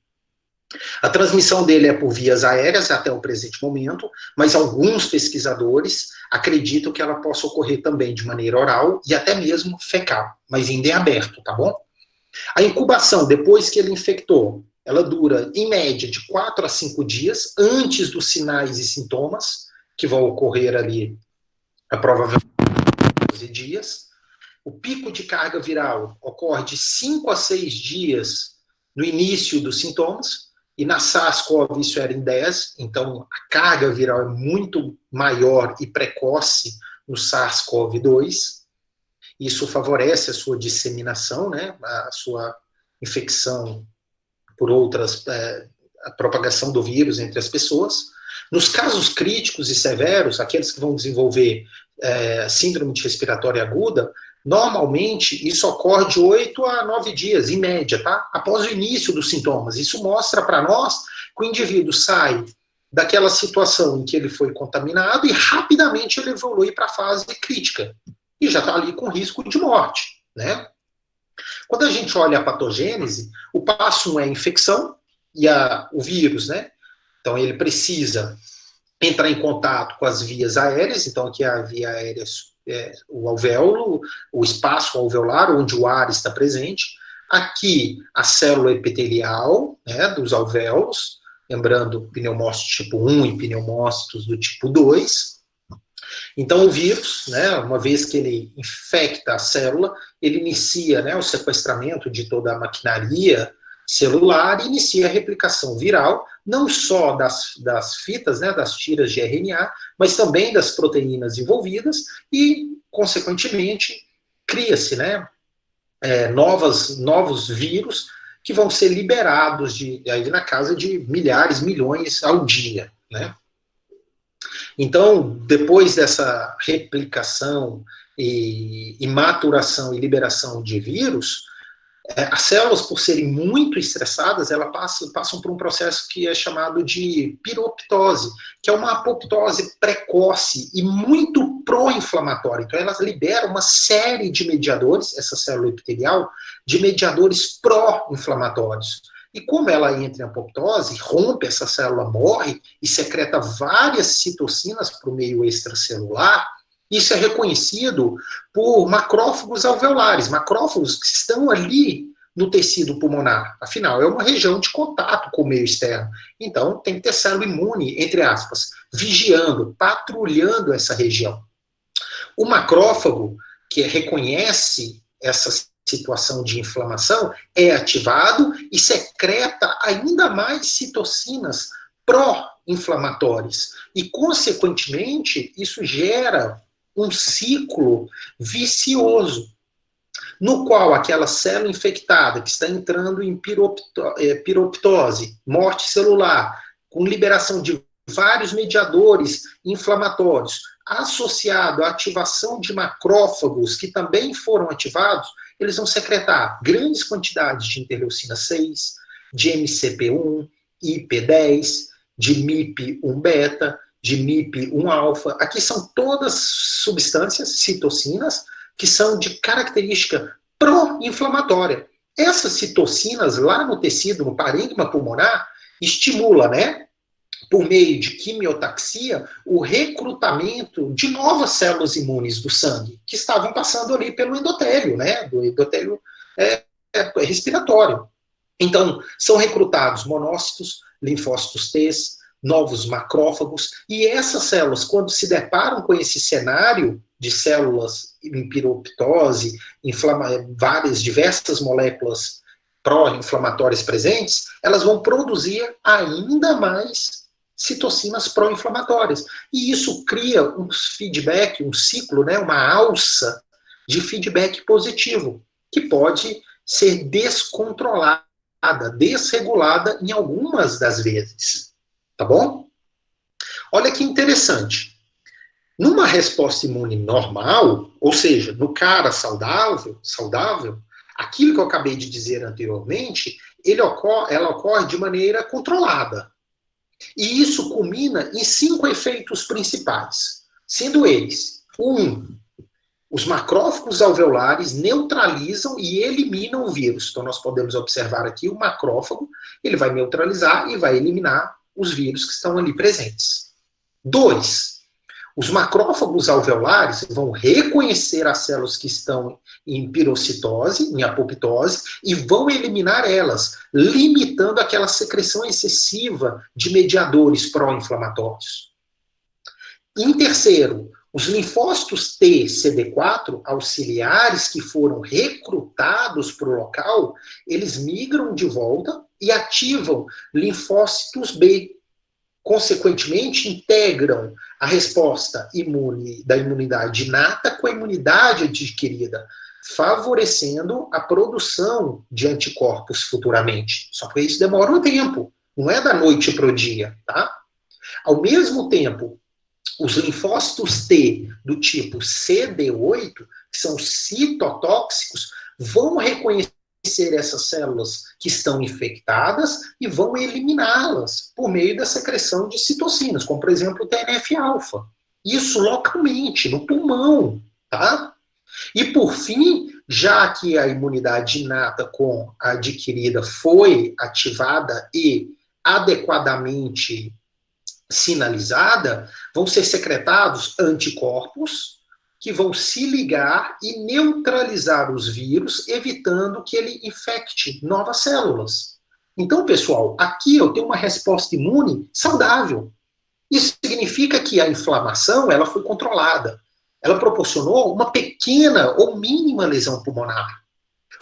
Speaker 1: A transmissão dele é por vias aéreas até o presente momento, mas alguns pesquisadores acreditam que ela possa ocorrer também de maneira oral e até mesmo fecal, mas ainda em aberto, tá bom? A incubação, depois que ele infectou, ela dura, em média, de 4 a 5 dias, antes dos sinais e sintomas, que vão ocorrer ali, provavelmente, 12 dias. O pico de carga viral ocorre de 5 a 6 dias no início dos sintomas, e na SARS-CoV isso era em 10, então a carga viral é muito maior e precoce no SARS-CoV-2. Isso favorece a sua disseminação, né, a sua infecção por outras, a propagação do vírus entre as pessoas. Nos casos críticos e severos, aqueles que vão desenvolver síndrome de respiratória aguda, normalmente isso ocorre de 8 a 9 dias, em média, tá? Após o início dos sintomas. Isso mostra para nós que o indivíduo sai daquela situação em que ele foi contaminado e rapidamente ele evolui para a fase crítica. E já está ali com risco de morte, né? Quando a gente olha a patogênese, o passo 1 é a infecção e o vírus, né? Então ele precisa entrar em contato com as vias aéreas, então aqui a via aérea o alvéolo, o espaço alveolar, onde o ar está presente. Aqui a célula epitelial, né, dos alvéolos, lembrando pneumócitos tipo 1 e pneumócitos do tipo 2. Então o vírus, né, uma vez que ele infecta a célula, ele inicia, né, o sequestramento de toda a maquinaria celular e inicia a replicação viral, não só das fitas, né, das tiras de RNA, mas também das proteínas envolvidas e, consequentemente, cria-se, né, novos vírus que vão ser liberados aí na casa de milhares, milhões ao dia, né? Então, depois dessa replicação e maturação e liberação de vírus, as células, por serem muito estressadas, elas passam por um processo que é chamado de piroptose, que é uma apoptose precoce e muito pró-inflamatória. Então, elas liberam uma série de mediadores, essa célula epitelial, de mediadores pró-inflamatórios. E como ela entra em apoptose, rompe, essa célula morre e secreta várias citocinas para o meio extracelular. Isso é reconhecido por macrófagos alveolares, macrófagos que estão ali no tecido pulmonar. Afinal, é uma região de contato com o meio externo. Então, tem que ter célula imune, entre aspas, vigiando, patrulhando essa região. O macrófago, que reconhece essa situação de inflamação, é ativado e secreta ainda mais citocinas pró-inflamatórias. E, consequentemente, isso gera um ciclo vicioso, no qual aquela célula infectada que está entrando em piroptose, morte celular, com liberação de vários mediadores inflamatórios, associado à ativação de macrófagos que também foram ativados, eles vão secretar grandes quantidades de interleucina 6, de MCP1, IP10, de MIP1 beta, de MIP1 alfa. Aqui são todas substâncias, citocinas, que são de característica pró-inflamatória. Essas citocinas lá no tecido, no parênquima pulmonar, estimula, né, por meio de quimiotaxia, o recrutamento de novas células imunes do sangue, que estavam passando ali pelo endotélio, né, do endotélio respiratório. Então, são recrutados monócitos, linfócitos T, novos macrófagos, e essas células, quando se deparam com esse cenário de células em piroptose, várias, diversas moléculas pró-inflamatórias presentes, elas vão produzir ainda mais citocinas pró-inflamatórias. E isso cria um feedback, um ciclo, né, uma alça de feedback positivo, que pode ser descontrolada, desregulada em algumas das vezes. Tá bom? Olha que interessante. Numa resposta imune normal, ou seja, no cara saudável, aquilo que eu acabei de dizer anteriormente, ela ocorre de maneira controlada. E isso culmina em 5 efeitos principais, sendo eles: 1, os macrófagos alveolares neutralizam e eliminam o vírus. Então nós podemos observar aqui o macrófago, ele vai neutralizar e vai eliminar os vírus que estão ali presentes. 2, os macrófagos alveolares vão reconhecer as células que estão em pirocitose, em apoptose, e vão eliminar elas, limitando aquela secreção excessiva de mediadores pró-inflamatórios. Em terceiro, os linfócitos T, CD4, auxiliares que foram recrutados para o local, eles migram de volta e ativam linfócitos B. Consequentemente, integram a resposta imune da imunidade inata com a imunidade adquirida, favorecendo a produção de anticorpos futuramente. Só que isso demora um tempo, não é da noite para o dia, tá? Ao mesmo tempo, os linfócitos T do tipo CD8, que são citotóxicos, vão reconhecer essas células que estão infectadas e vão eliminá-las por meio da secreção de citocinas, como, por exemplo, o TNF-alfa. Isso localmente, no pulmão, tá? E, por fim, já que a imunidade inata com a adquirida foi ativada e adequadamente sinalizada, vão ser secretados anticorpos que vão se ligar e neutralizar os vírus, evitando que ele infecte novas células. Então, pessoal, aqui eu tenho uma resposta imune saudável. Isso significa que a inflamação ela foi controlada. Ela proporcionou uma pequena ou mínima lesão pulmonar.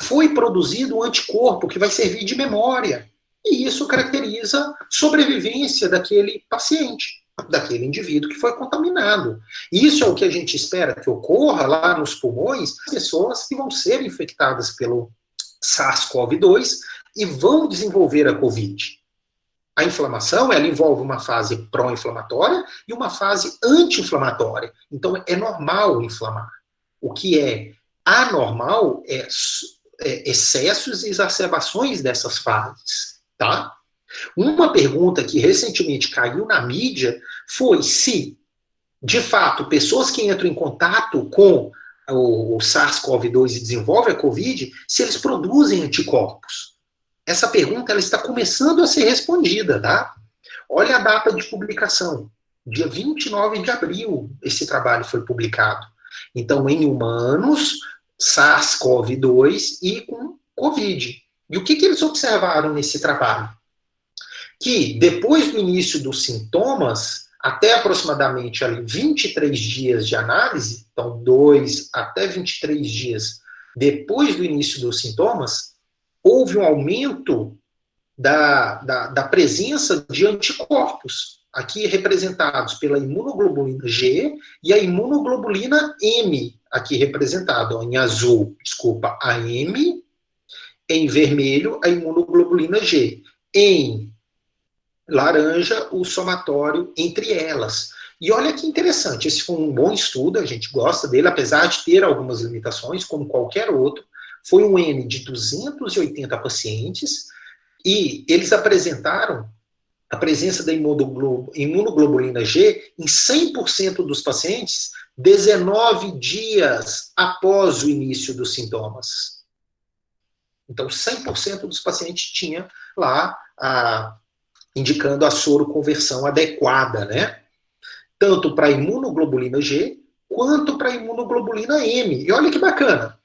Speaker 1: Foi produzido um anticorpo que vai servir de memória. E isso caracteriza a sobrevivência daquele paciente, daquele indivíduo que foi contaminado. Isso é o que a gente espera que ocorra lá nos pulmões, pessoas que vão ser infectadas pelo SARS-CoV-2 e vão desenvolver a COVID. A inflamação, ela envolve uma fase pró-inflamatória e uma fase anti-inflamatória. Então, é normal inflamar. O que é anormal é excessos e exacerbações dessas fases, tá? Uma pergunta que recentemente caiu na mídia foi se, de fato, pessoas que entram em contato com o SARS-CoV-2 e desenvolvem a COVID, se eles produzem anticorpos. Essa pergunta ela está começando a ser respondida, tá? Olha a data de publicação. Dia 29 de abril, esse trabalho foi publicado. Então, em humanos, SARS-CoV-2 e com COVID. E o que eles observaram nesse trabalho? Que depois do início dos sintomas, até aproximadamente ali 23 dias de análise, então 2 até 23 dias depois do início dos sintomas, houve um aumento da presença de anticorpos aqui representados pela imunoglobulina G, e a imunoglobulina M, aqui representado em azul, desculpa, a M, em vermelho, a imunoglobulina G. Em laranja, o somatório entre elas. E olha que interessante, esse foi um bom estudo, a gente gosta dele, apesar de ter algumas limitações, como qualquer outro. Foi um N de 280 pacientes, e eles apresentaram a presença da imunoglobulina G em 100% dos pacientes 19 dias após o início dos sintomas. Então, 100% dos pacientes tinha lá indicando a soroconversão adequada, né? Tanto para a imunoglobulina G, quanto para a imunoglobulina M. E olha que bacana.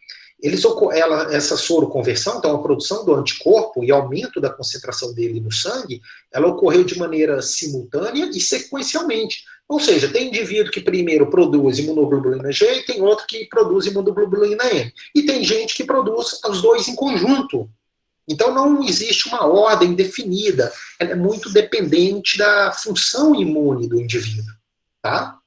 Speaker 1: Essa soroconversão, então a produção do anticorpo e aumento da concentração dele no sangue, ela ocorreu de maneira simultânea e sequencialmente. Ou seja, tem indivíduo que primeiro produz imunoglobulina G e tem outro que produz imunoglobulina M. E tem gente que produz os dois em conjunto. Então não existe uma ordem definida, ela é muito dependente da função imune do indivíduo, tá?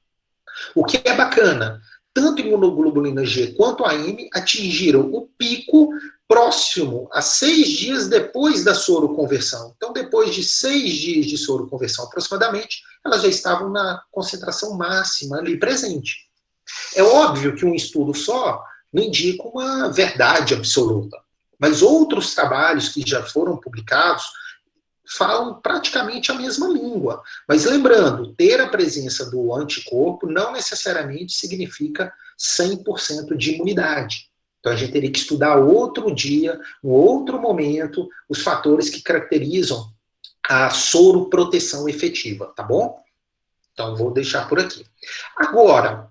Speaker 1: O que é bacana, tanto a imunoglobulina G quanto a M atingiram o pico próximo a 6 dias depois da soroconversão. Então, depois de 6 dias de soroconversão aproximadamente, elas já estavam na concentração máxima ali presente. É óbvio que um estudo só não indica uma verdade absoluta, mas outros trabalhos que já foram publicados falam praticamente a mesma língua. Mas lembrando, ter a presença do anticorpo não necessariamente significa 100% de imunidade. Então a gente teria que estudar outro dia, um outro momento, os fatores que caracterizam a soroproteção efetiva, tá bom? Então vou deixar por aqui. Agora,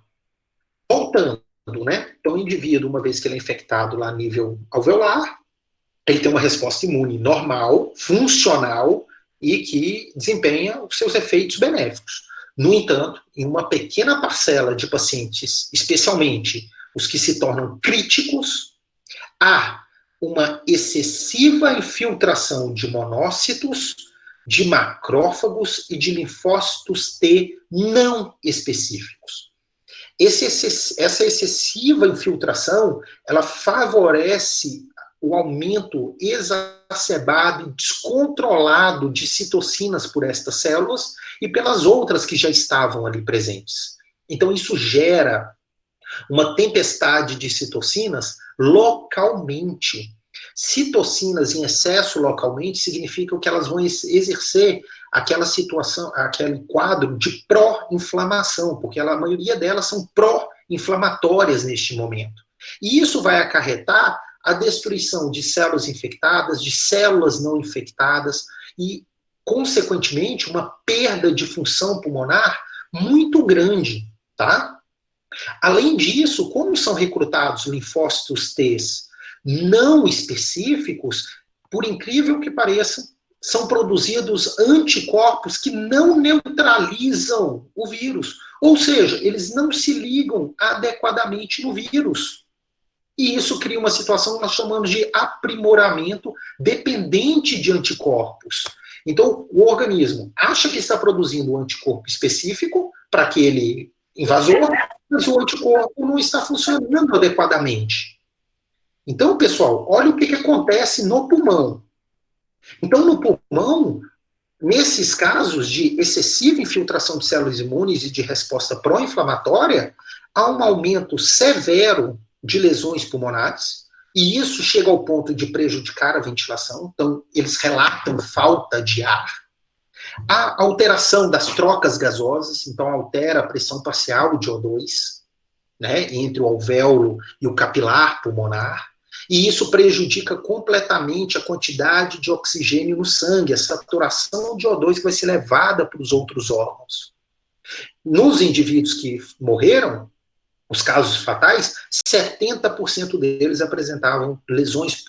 Speaker 1: voltando, né? Então o indivíduo, uma vez que ele é infectado lá a nível alveolar, ele tem uma resposta imune normal, funcional e que desempenha os seus efeitos benéficos. No entanto, em uma pequena parcela de pacientes, especialmente os que se tornam críticos, há uma excessiva infiltração de monócitos, de macrófagos e de linfócitos T não específicos. Essa excessiva infiltração, ela favorece o aumento exacerbado e descontrolado de citocinas por estas células e pelas outras que já estavam ali presentes. Então, isso gera uma tempestade de citocinas localmente. Citocinas em excesso localmente significam que elas vão exercer aquela situação, aquele quadro de pró-inflamação, porque a maioria delas são pró-inflamatórias neste momento. E isso vai acarretar a destruição de células infectadas, de células não infectadas e, consequentemente, uma perda de função pulmonar muito grande, tá? Além disso, como são recrutados linfócitos T não específicos, por incrível que pareça, são produzidos anticorpos que não neutralizam o vírus. Ou seja, eles não se ligam adequadamente no vírus. E isso cria uma situação que nós chamamos de aprimoramento dependente de anticorpos. Então, o organismo acha que está produzindo um anticorpo específico para aquele invasor, mas o anticorpo não está funcionando adequadamente. Então, pessoal, olha o que acontece no pulmão. Então, no pulmão, nesses casos de excessiva infiltração de células imunes e de resposta pró-inflamatória, há um aumento severo de lesões pulmonares, e isso chega ao ponto de prejudicar a ventilação. Então, eles relatam falta de ar. A alteração das trocas gasosas, então altera a pressão parcial de O2, né, entre o alvéolo e o capilar pulmonar, e isso prejudica completamente a quantidade de oxigênio no sangue, a saturação de O2 que vai ser levada para os outros órgãos. Nos indivíduos que morreram, os casos fatais, 70% deles apresentavam lesões,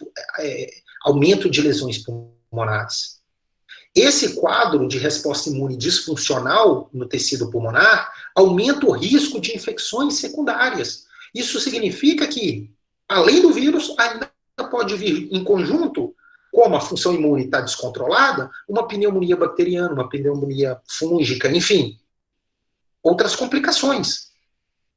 Speaker 1: aumento de lesões pulmonares. Esse quadro de resposta imune disfuncional no tecido pulmonar aumenta o risco de infecções secundárias. Isso significa que, além do vírus, ainda pode vir em conjunto como a função imune está descontrolada, uma pneumonia bacteriana, uma pneumonia fúngica, enfim, outras complicações.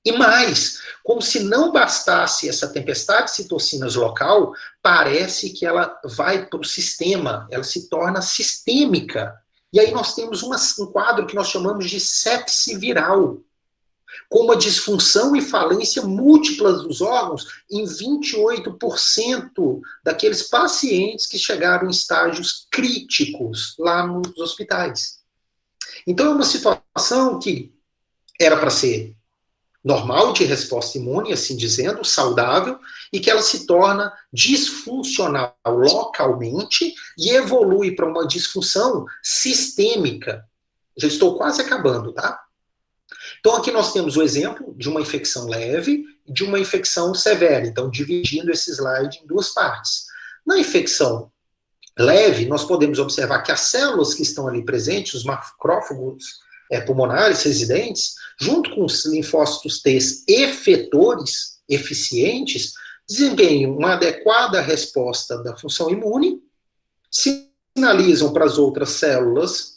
Speaker 1: E mais, como se não bastasse essa tempestade de citocinas local, parece que ela vai para o sistema, ela se torna sistêmica. E aí nós temos um quadro que nós chamamos de sepse viral, com uma disfunção e falência múltiplas dos órgãos em 28% daqueles pacientes que chegaram em estágios críticos lá nos hospitais. Então é uma situação que era para ser normal de resposta imune, assim dizendo, saudável, e que ela se torna disfuncional localmente e evolui para uma disfunção sistêmica. Já estou quase acabando, tá? Então aqui nós temos o exemplo de uma infecção leve e de uma infecção severa, então dividindo esse slide em duas partes. Na infecção leve, nós podemos observar que as células que estão ali presentes, os macrófagos pulmonares residentes, junto com os linfócitos T efetores, eficientes, desempenham uma adequada resposta da função imune, sinalizam para as outras células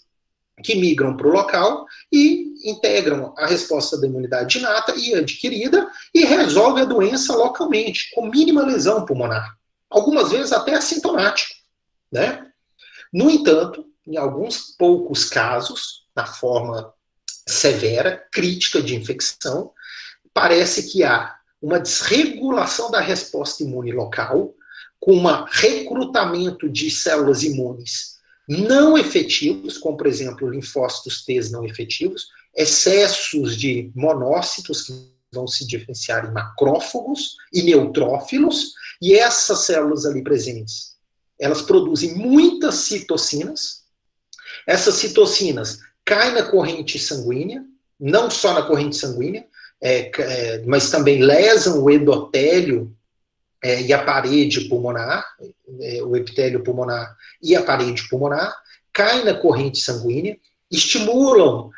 Speaker 1: que migram para o local e integram a resposta da imunidade inata e adquirida e resolve a doença localmente, com mínima lesão pulmonar. Algumas vezes até assintomático, né? No entanto, em alguns poucos casos, na forma severa, crítica de infecção, parece que há uma desregulação da resposta imune local, com um recrutamento de células imunes não efetivos, como, por exemplo, linfócitos T não efetivos, excessos de monócitos que vão se diferenciar em macrófagos e neutrófilos, e essas células ali presentes, elas produzem muitas citocinas. Essas citocinas caem na corrente sanguínea, não só na corrente sanguínea, mas também lesam o endotélio e a parede pulmonar, o epitélio pulmonar e a parede pulmonar, caem na corrente sanguínea, estimulam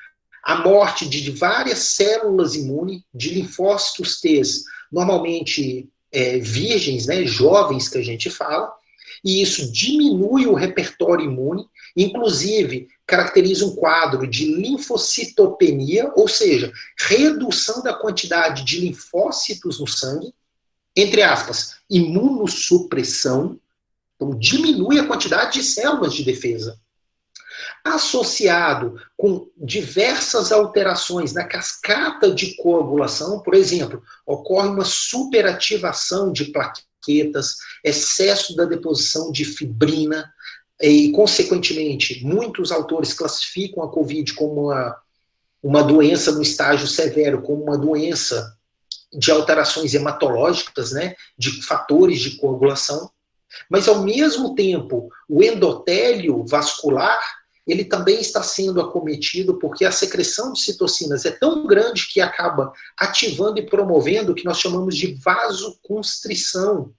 Speaker 1: a morte de várias células imunes, de linfócitos T, normalmente virgens, né, jovens que a gente fala, e isso diminui o repertório imune, inclusive caracteriza um quadro de linfocitopenia, ou seja, redução da quantidade de linfócitos no sangue, entre aspas, imunossupressão, então diminui a quantidade de células de defesa. Associado com diversas alterações na cascata de coagulação, por exemplo, ocorre uma superativação de plaquetas, excesso da deposição de fibrina, e, consequentemente, muitos autores classificam a COVID como uma doença no estágio severo, como uma doença de alterações hematológicas, né, de fatores de coagulação, mas, ao mesmo tempo, o endotélio vascular, ele também está sendo acometido porque a secreção de citocinas é tão grande que acaba ativando e promovendo o que nós chamamos de vasoconstrição,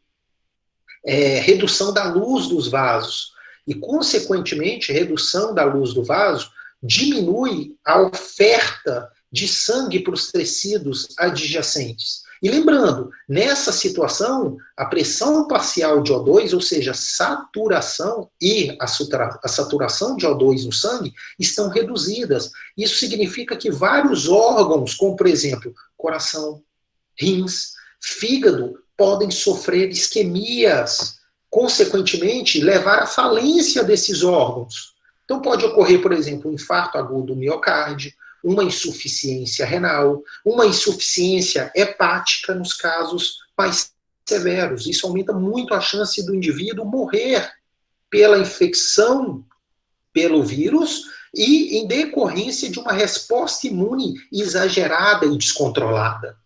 Speaker 1: redução da luz dos vasos, e, consequentemente, redução da luz do vaso diminui a oferta de sangue para os tecidos adjacentes. E lembrando, nessa situação, a pressão parcial de O2, ou seja, saturação e a saturação de O2 no sangue, estão reduzidas. Isso significa que vários órgãos, como, por exemplo, coração, rins, fígado, podem sofrer isquemias, consequentemente, levar à falência desses órgãos. Então, pode ocorrer, por exemplo, um infarto agudo do miocárdio, uma insuficiência renal, uma insuficiência hepática nos casos mais severos. Isso aumenta muito a chance do indivíduo morrer pela infecção pelo vírus e em decorrência de uma resposta imune exagerada e descontrolada.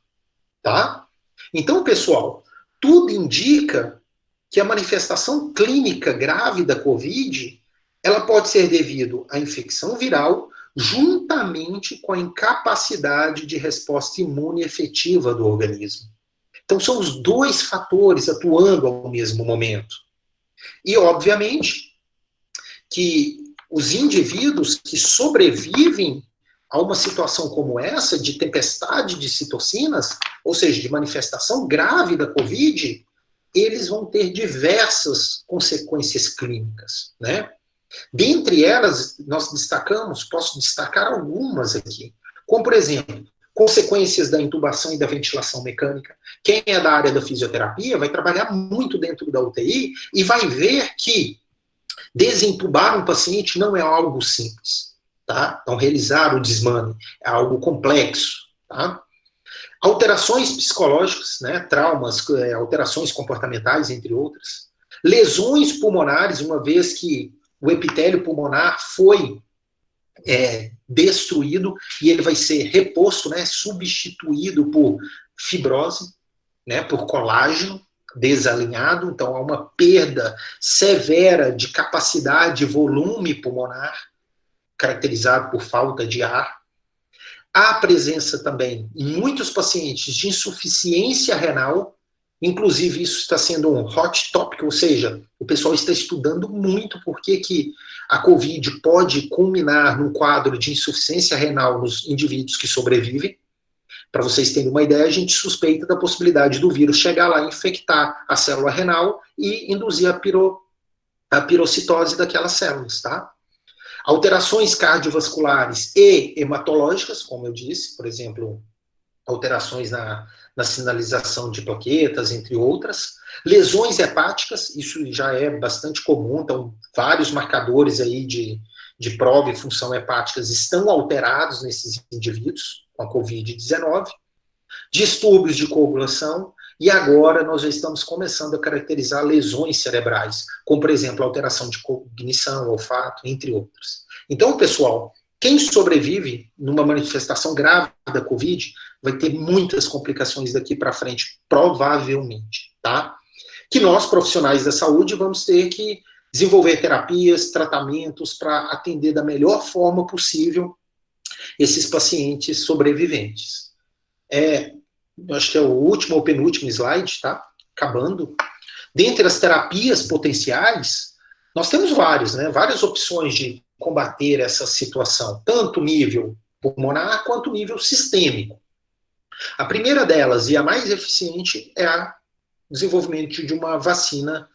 Speaker 1: Tá? Então, pessoal, tudo indica que a manifestação clínica grave da COVID, ela pode ser devido à infecção viral, juntamente com a incapacidade de resposta imune efetiva do organismo. Então, são os dois fatores atuando ao mesmo momento. E, obviamente, que os indivíduos que sobrevivem a uma situação como essa, de tempestade de citocinas, ou seja, de manifestação grave da COVID, eles vão ter diversas consequências clínicas, né? Dentre elas, posso destacar algumas aqui, como, por exemplo, consequências da intubação e da ventilação mecânica. Quem é da área da fisioterapia vai trabalhar muito dentro da UTI e vai ver que desentubar um paciente não é algo simples, tá? Então, realizar o desmame é algo complexo, tá? Alterações psicológicas, né, traumas, alterações comportamentais, entre outras. Lesões pulmonares, uma vez que o epitélio pulmonar foi destruído e ele vai ser reposto, né, substituído por fibrose, né, por colágeno desalinhado. Então há uma perda severa de capacidade e volume pulmonar, caracterizado por falta de ar. Há a presença também, em muitos pacientes, de insuficiência renal. Inclusive, isso está sendo um hot topic, ou seja, o pessoal está estudando muito por que a COVID pode culminar num quadro de insuficiência renal nos indivíduos que sobrevivem. Para vocês terem uma ideia, a gente suspeita da possibilidade do vírus chegar lá, infectar a célula renal e induzir a pirocitose daquelas células, tá? Alterações cardiovasculares e hematológicas, como eu disse, por exemplo, alterações na sinalização de plaquetas, entre outras. Lesões hepáticas, isso já é bastante comum, então vários marcadores aí de prova e função hepáticas estão alterados nesses indivíduos com a COVID-19. Distúrbios de coagulação, e agora nós já estamos começando a caracterizar lesões cerebrais, como, por exemplo, alteração de cognição, olfato, entre outras. Então, pessoal, quem sobrevive numa manifestação grave da COVID vai ter muitas complicações daqui para frente, provavelmente, tá? Que nós, profissionais da saúde, vamos ter que desenvolver terapias, tratamentos para atender da melhor forma possível esses pacientes sobreviventes. Acho que é o último ou penúltimo slide, tá? Acabando. Dentre as terapias potenciais, nós temos várias, né? Várias opções de combater essa situação, tanto nível pulmonar quanto nível sistêmico. A primeira delas, e a mais eficiente, é o desenvolvimento de uma vacina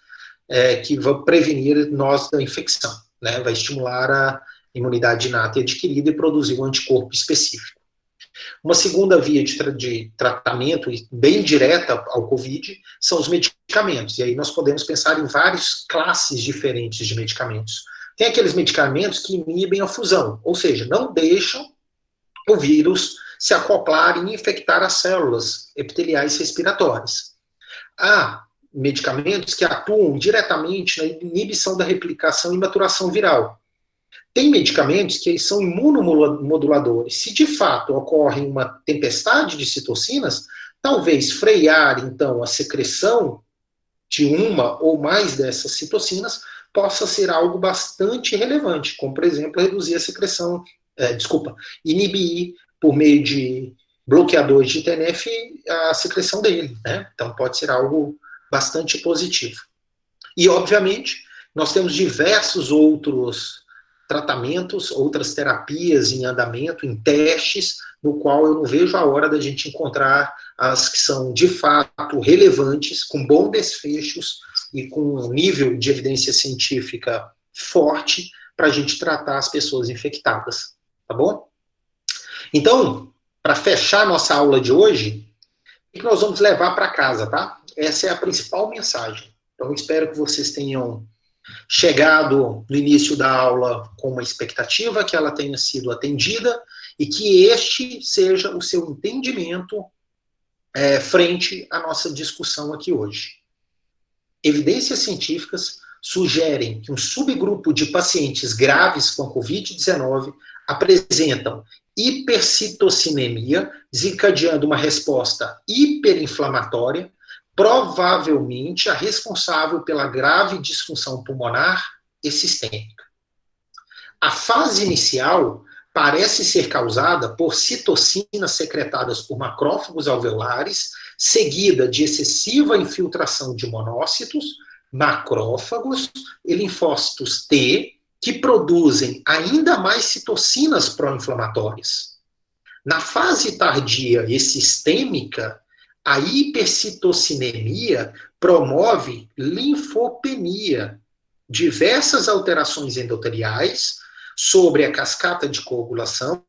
Speaker 1: que vai prevenir nós da infecção, né? Vai estimular a imunidade inata adquirida e produzir um anticorpo específico. Uma segunda via de tratamento, bem direta ao COVID, são os medicamentos. E aí nós podemos pensar em várias classes diferentes de medicamentos. Tem aqueles medicamentos que inibem a fusão, ou seja, não deixam o vírus se acoplar e infectar as células epiteliais respiratórias. Há medicamentos que atuam diretamente na inibição da replicação e maturação viral. Tem medicamentos que são imunomoduladores. Se de fato ocorre uma tempestade de citocinas, talvez frear, então, a secreção de uma ou mais dessas citocinas possa ser algo bastante relevante, como, por exemplo, reduzir a secreção, inibir, por meio de bloqueadores de TNF, a secreção dele, né? Então, pode ser algo bastante positivo. E, obviamente, nós temos diversos outros tratamentos, outras terapias em andamento, em testes, no qual eu não vejo a hora da gente encontrar as que são, de fato, relevantes, com bons desfechos e com um nível de evidência científica forte para a gente tratar as pessoas infectadas, tá bom? Então, para fechar nossa aula de hoje, o que nós vamos levar para casa, tá? Essa é a principal mensagem. Então, espero que vocês tenham chegado no início da aula com uma expectativa, que ela tenha sido atendida e que este seja o seu entendimento frente à nossa discussão aqui hoje. Evidências científicas sugerem que um subgrupo de pacientes graves com a COVID-19 apresentam hipercitocinemia, desencadeando uma resposta hiperinflamatória, provavelmente a responsável pela grave disfunção pulmonar e sistêmica. A fase inicial parece ser causada por citocinas secretadas por macrófagos alveolares, seguida de excessiva infiltração de monócitos, macrófagos e linfócitos T, que produzem ainda mais citocinas pró-inflamatórias. Na fase tardia e sistêmica, A hipercitocinemia promove linfopenia, diversas alterações endoteliais sobre a cascata de coagulação,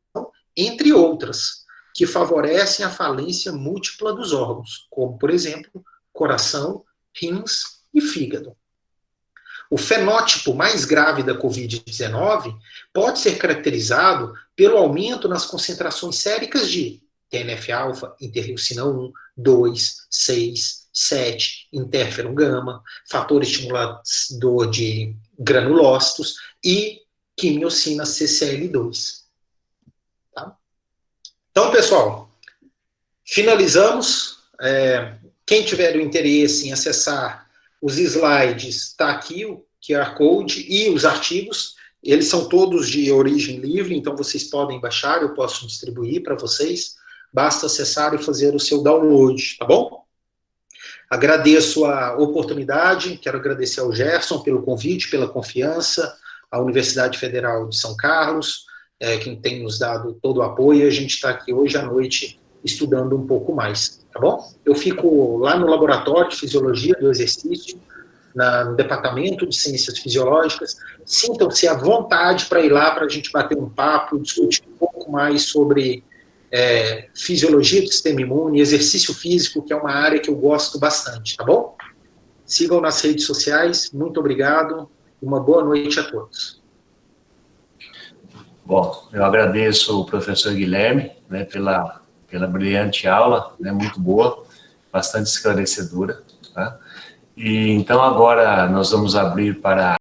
Speaker 1: entre outras, que favorecem a falência múltipla dos órgãos, como, por exemplo, coração, rins e fígado. O fenótipo mais grave da Covid-19 pode ser caracterizado pelo aumento nas concentrações séricas de TNF-alfa, interleucina 1, 2, 6, 7, interferon gama, fator estimulador de granulócitos e quimiocina CCL2. Tá? Então, pessoal, finalizamos. Quem tiver o interesse em acessar os slides, está aqui o QR Code e os artigos. Eles são todos de origem livre, então vocês podem baixar, eu posso distribuir para vocês. Basta acessar e fazer o seu download, tá bom? Agradeço a oportunidade, quero agradecer ao Gerson pelo convite, pela confiança, à Universidade Federal de São Carlos, quem tem nos dado todo o apoio, a gente está aqui hoje à noite estudando um pouco mais, tá bom? Eu fico lá no Laboratório de Fisiologia do Exercício, no Departamento de Ciências Fisiológicas. Sintam-se à vontade para ir lá, para a gente bater um papo, discutir um pouco mais sobre fisiologia do sistema imune, exercício físico, que é uma área que eu gosto bastante, tá bom? Sigam nas redes sociais, muito obrigado, uma boa noite a todos.
Speaker 3: Bom, eu agradeço o professor Guilherme, né, pela brilhante aula, né, muito boa, bastante esclarecedora, tá? E então agora nós vamos abrir para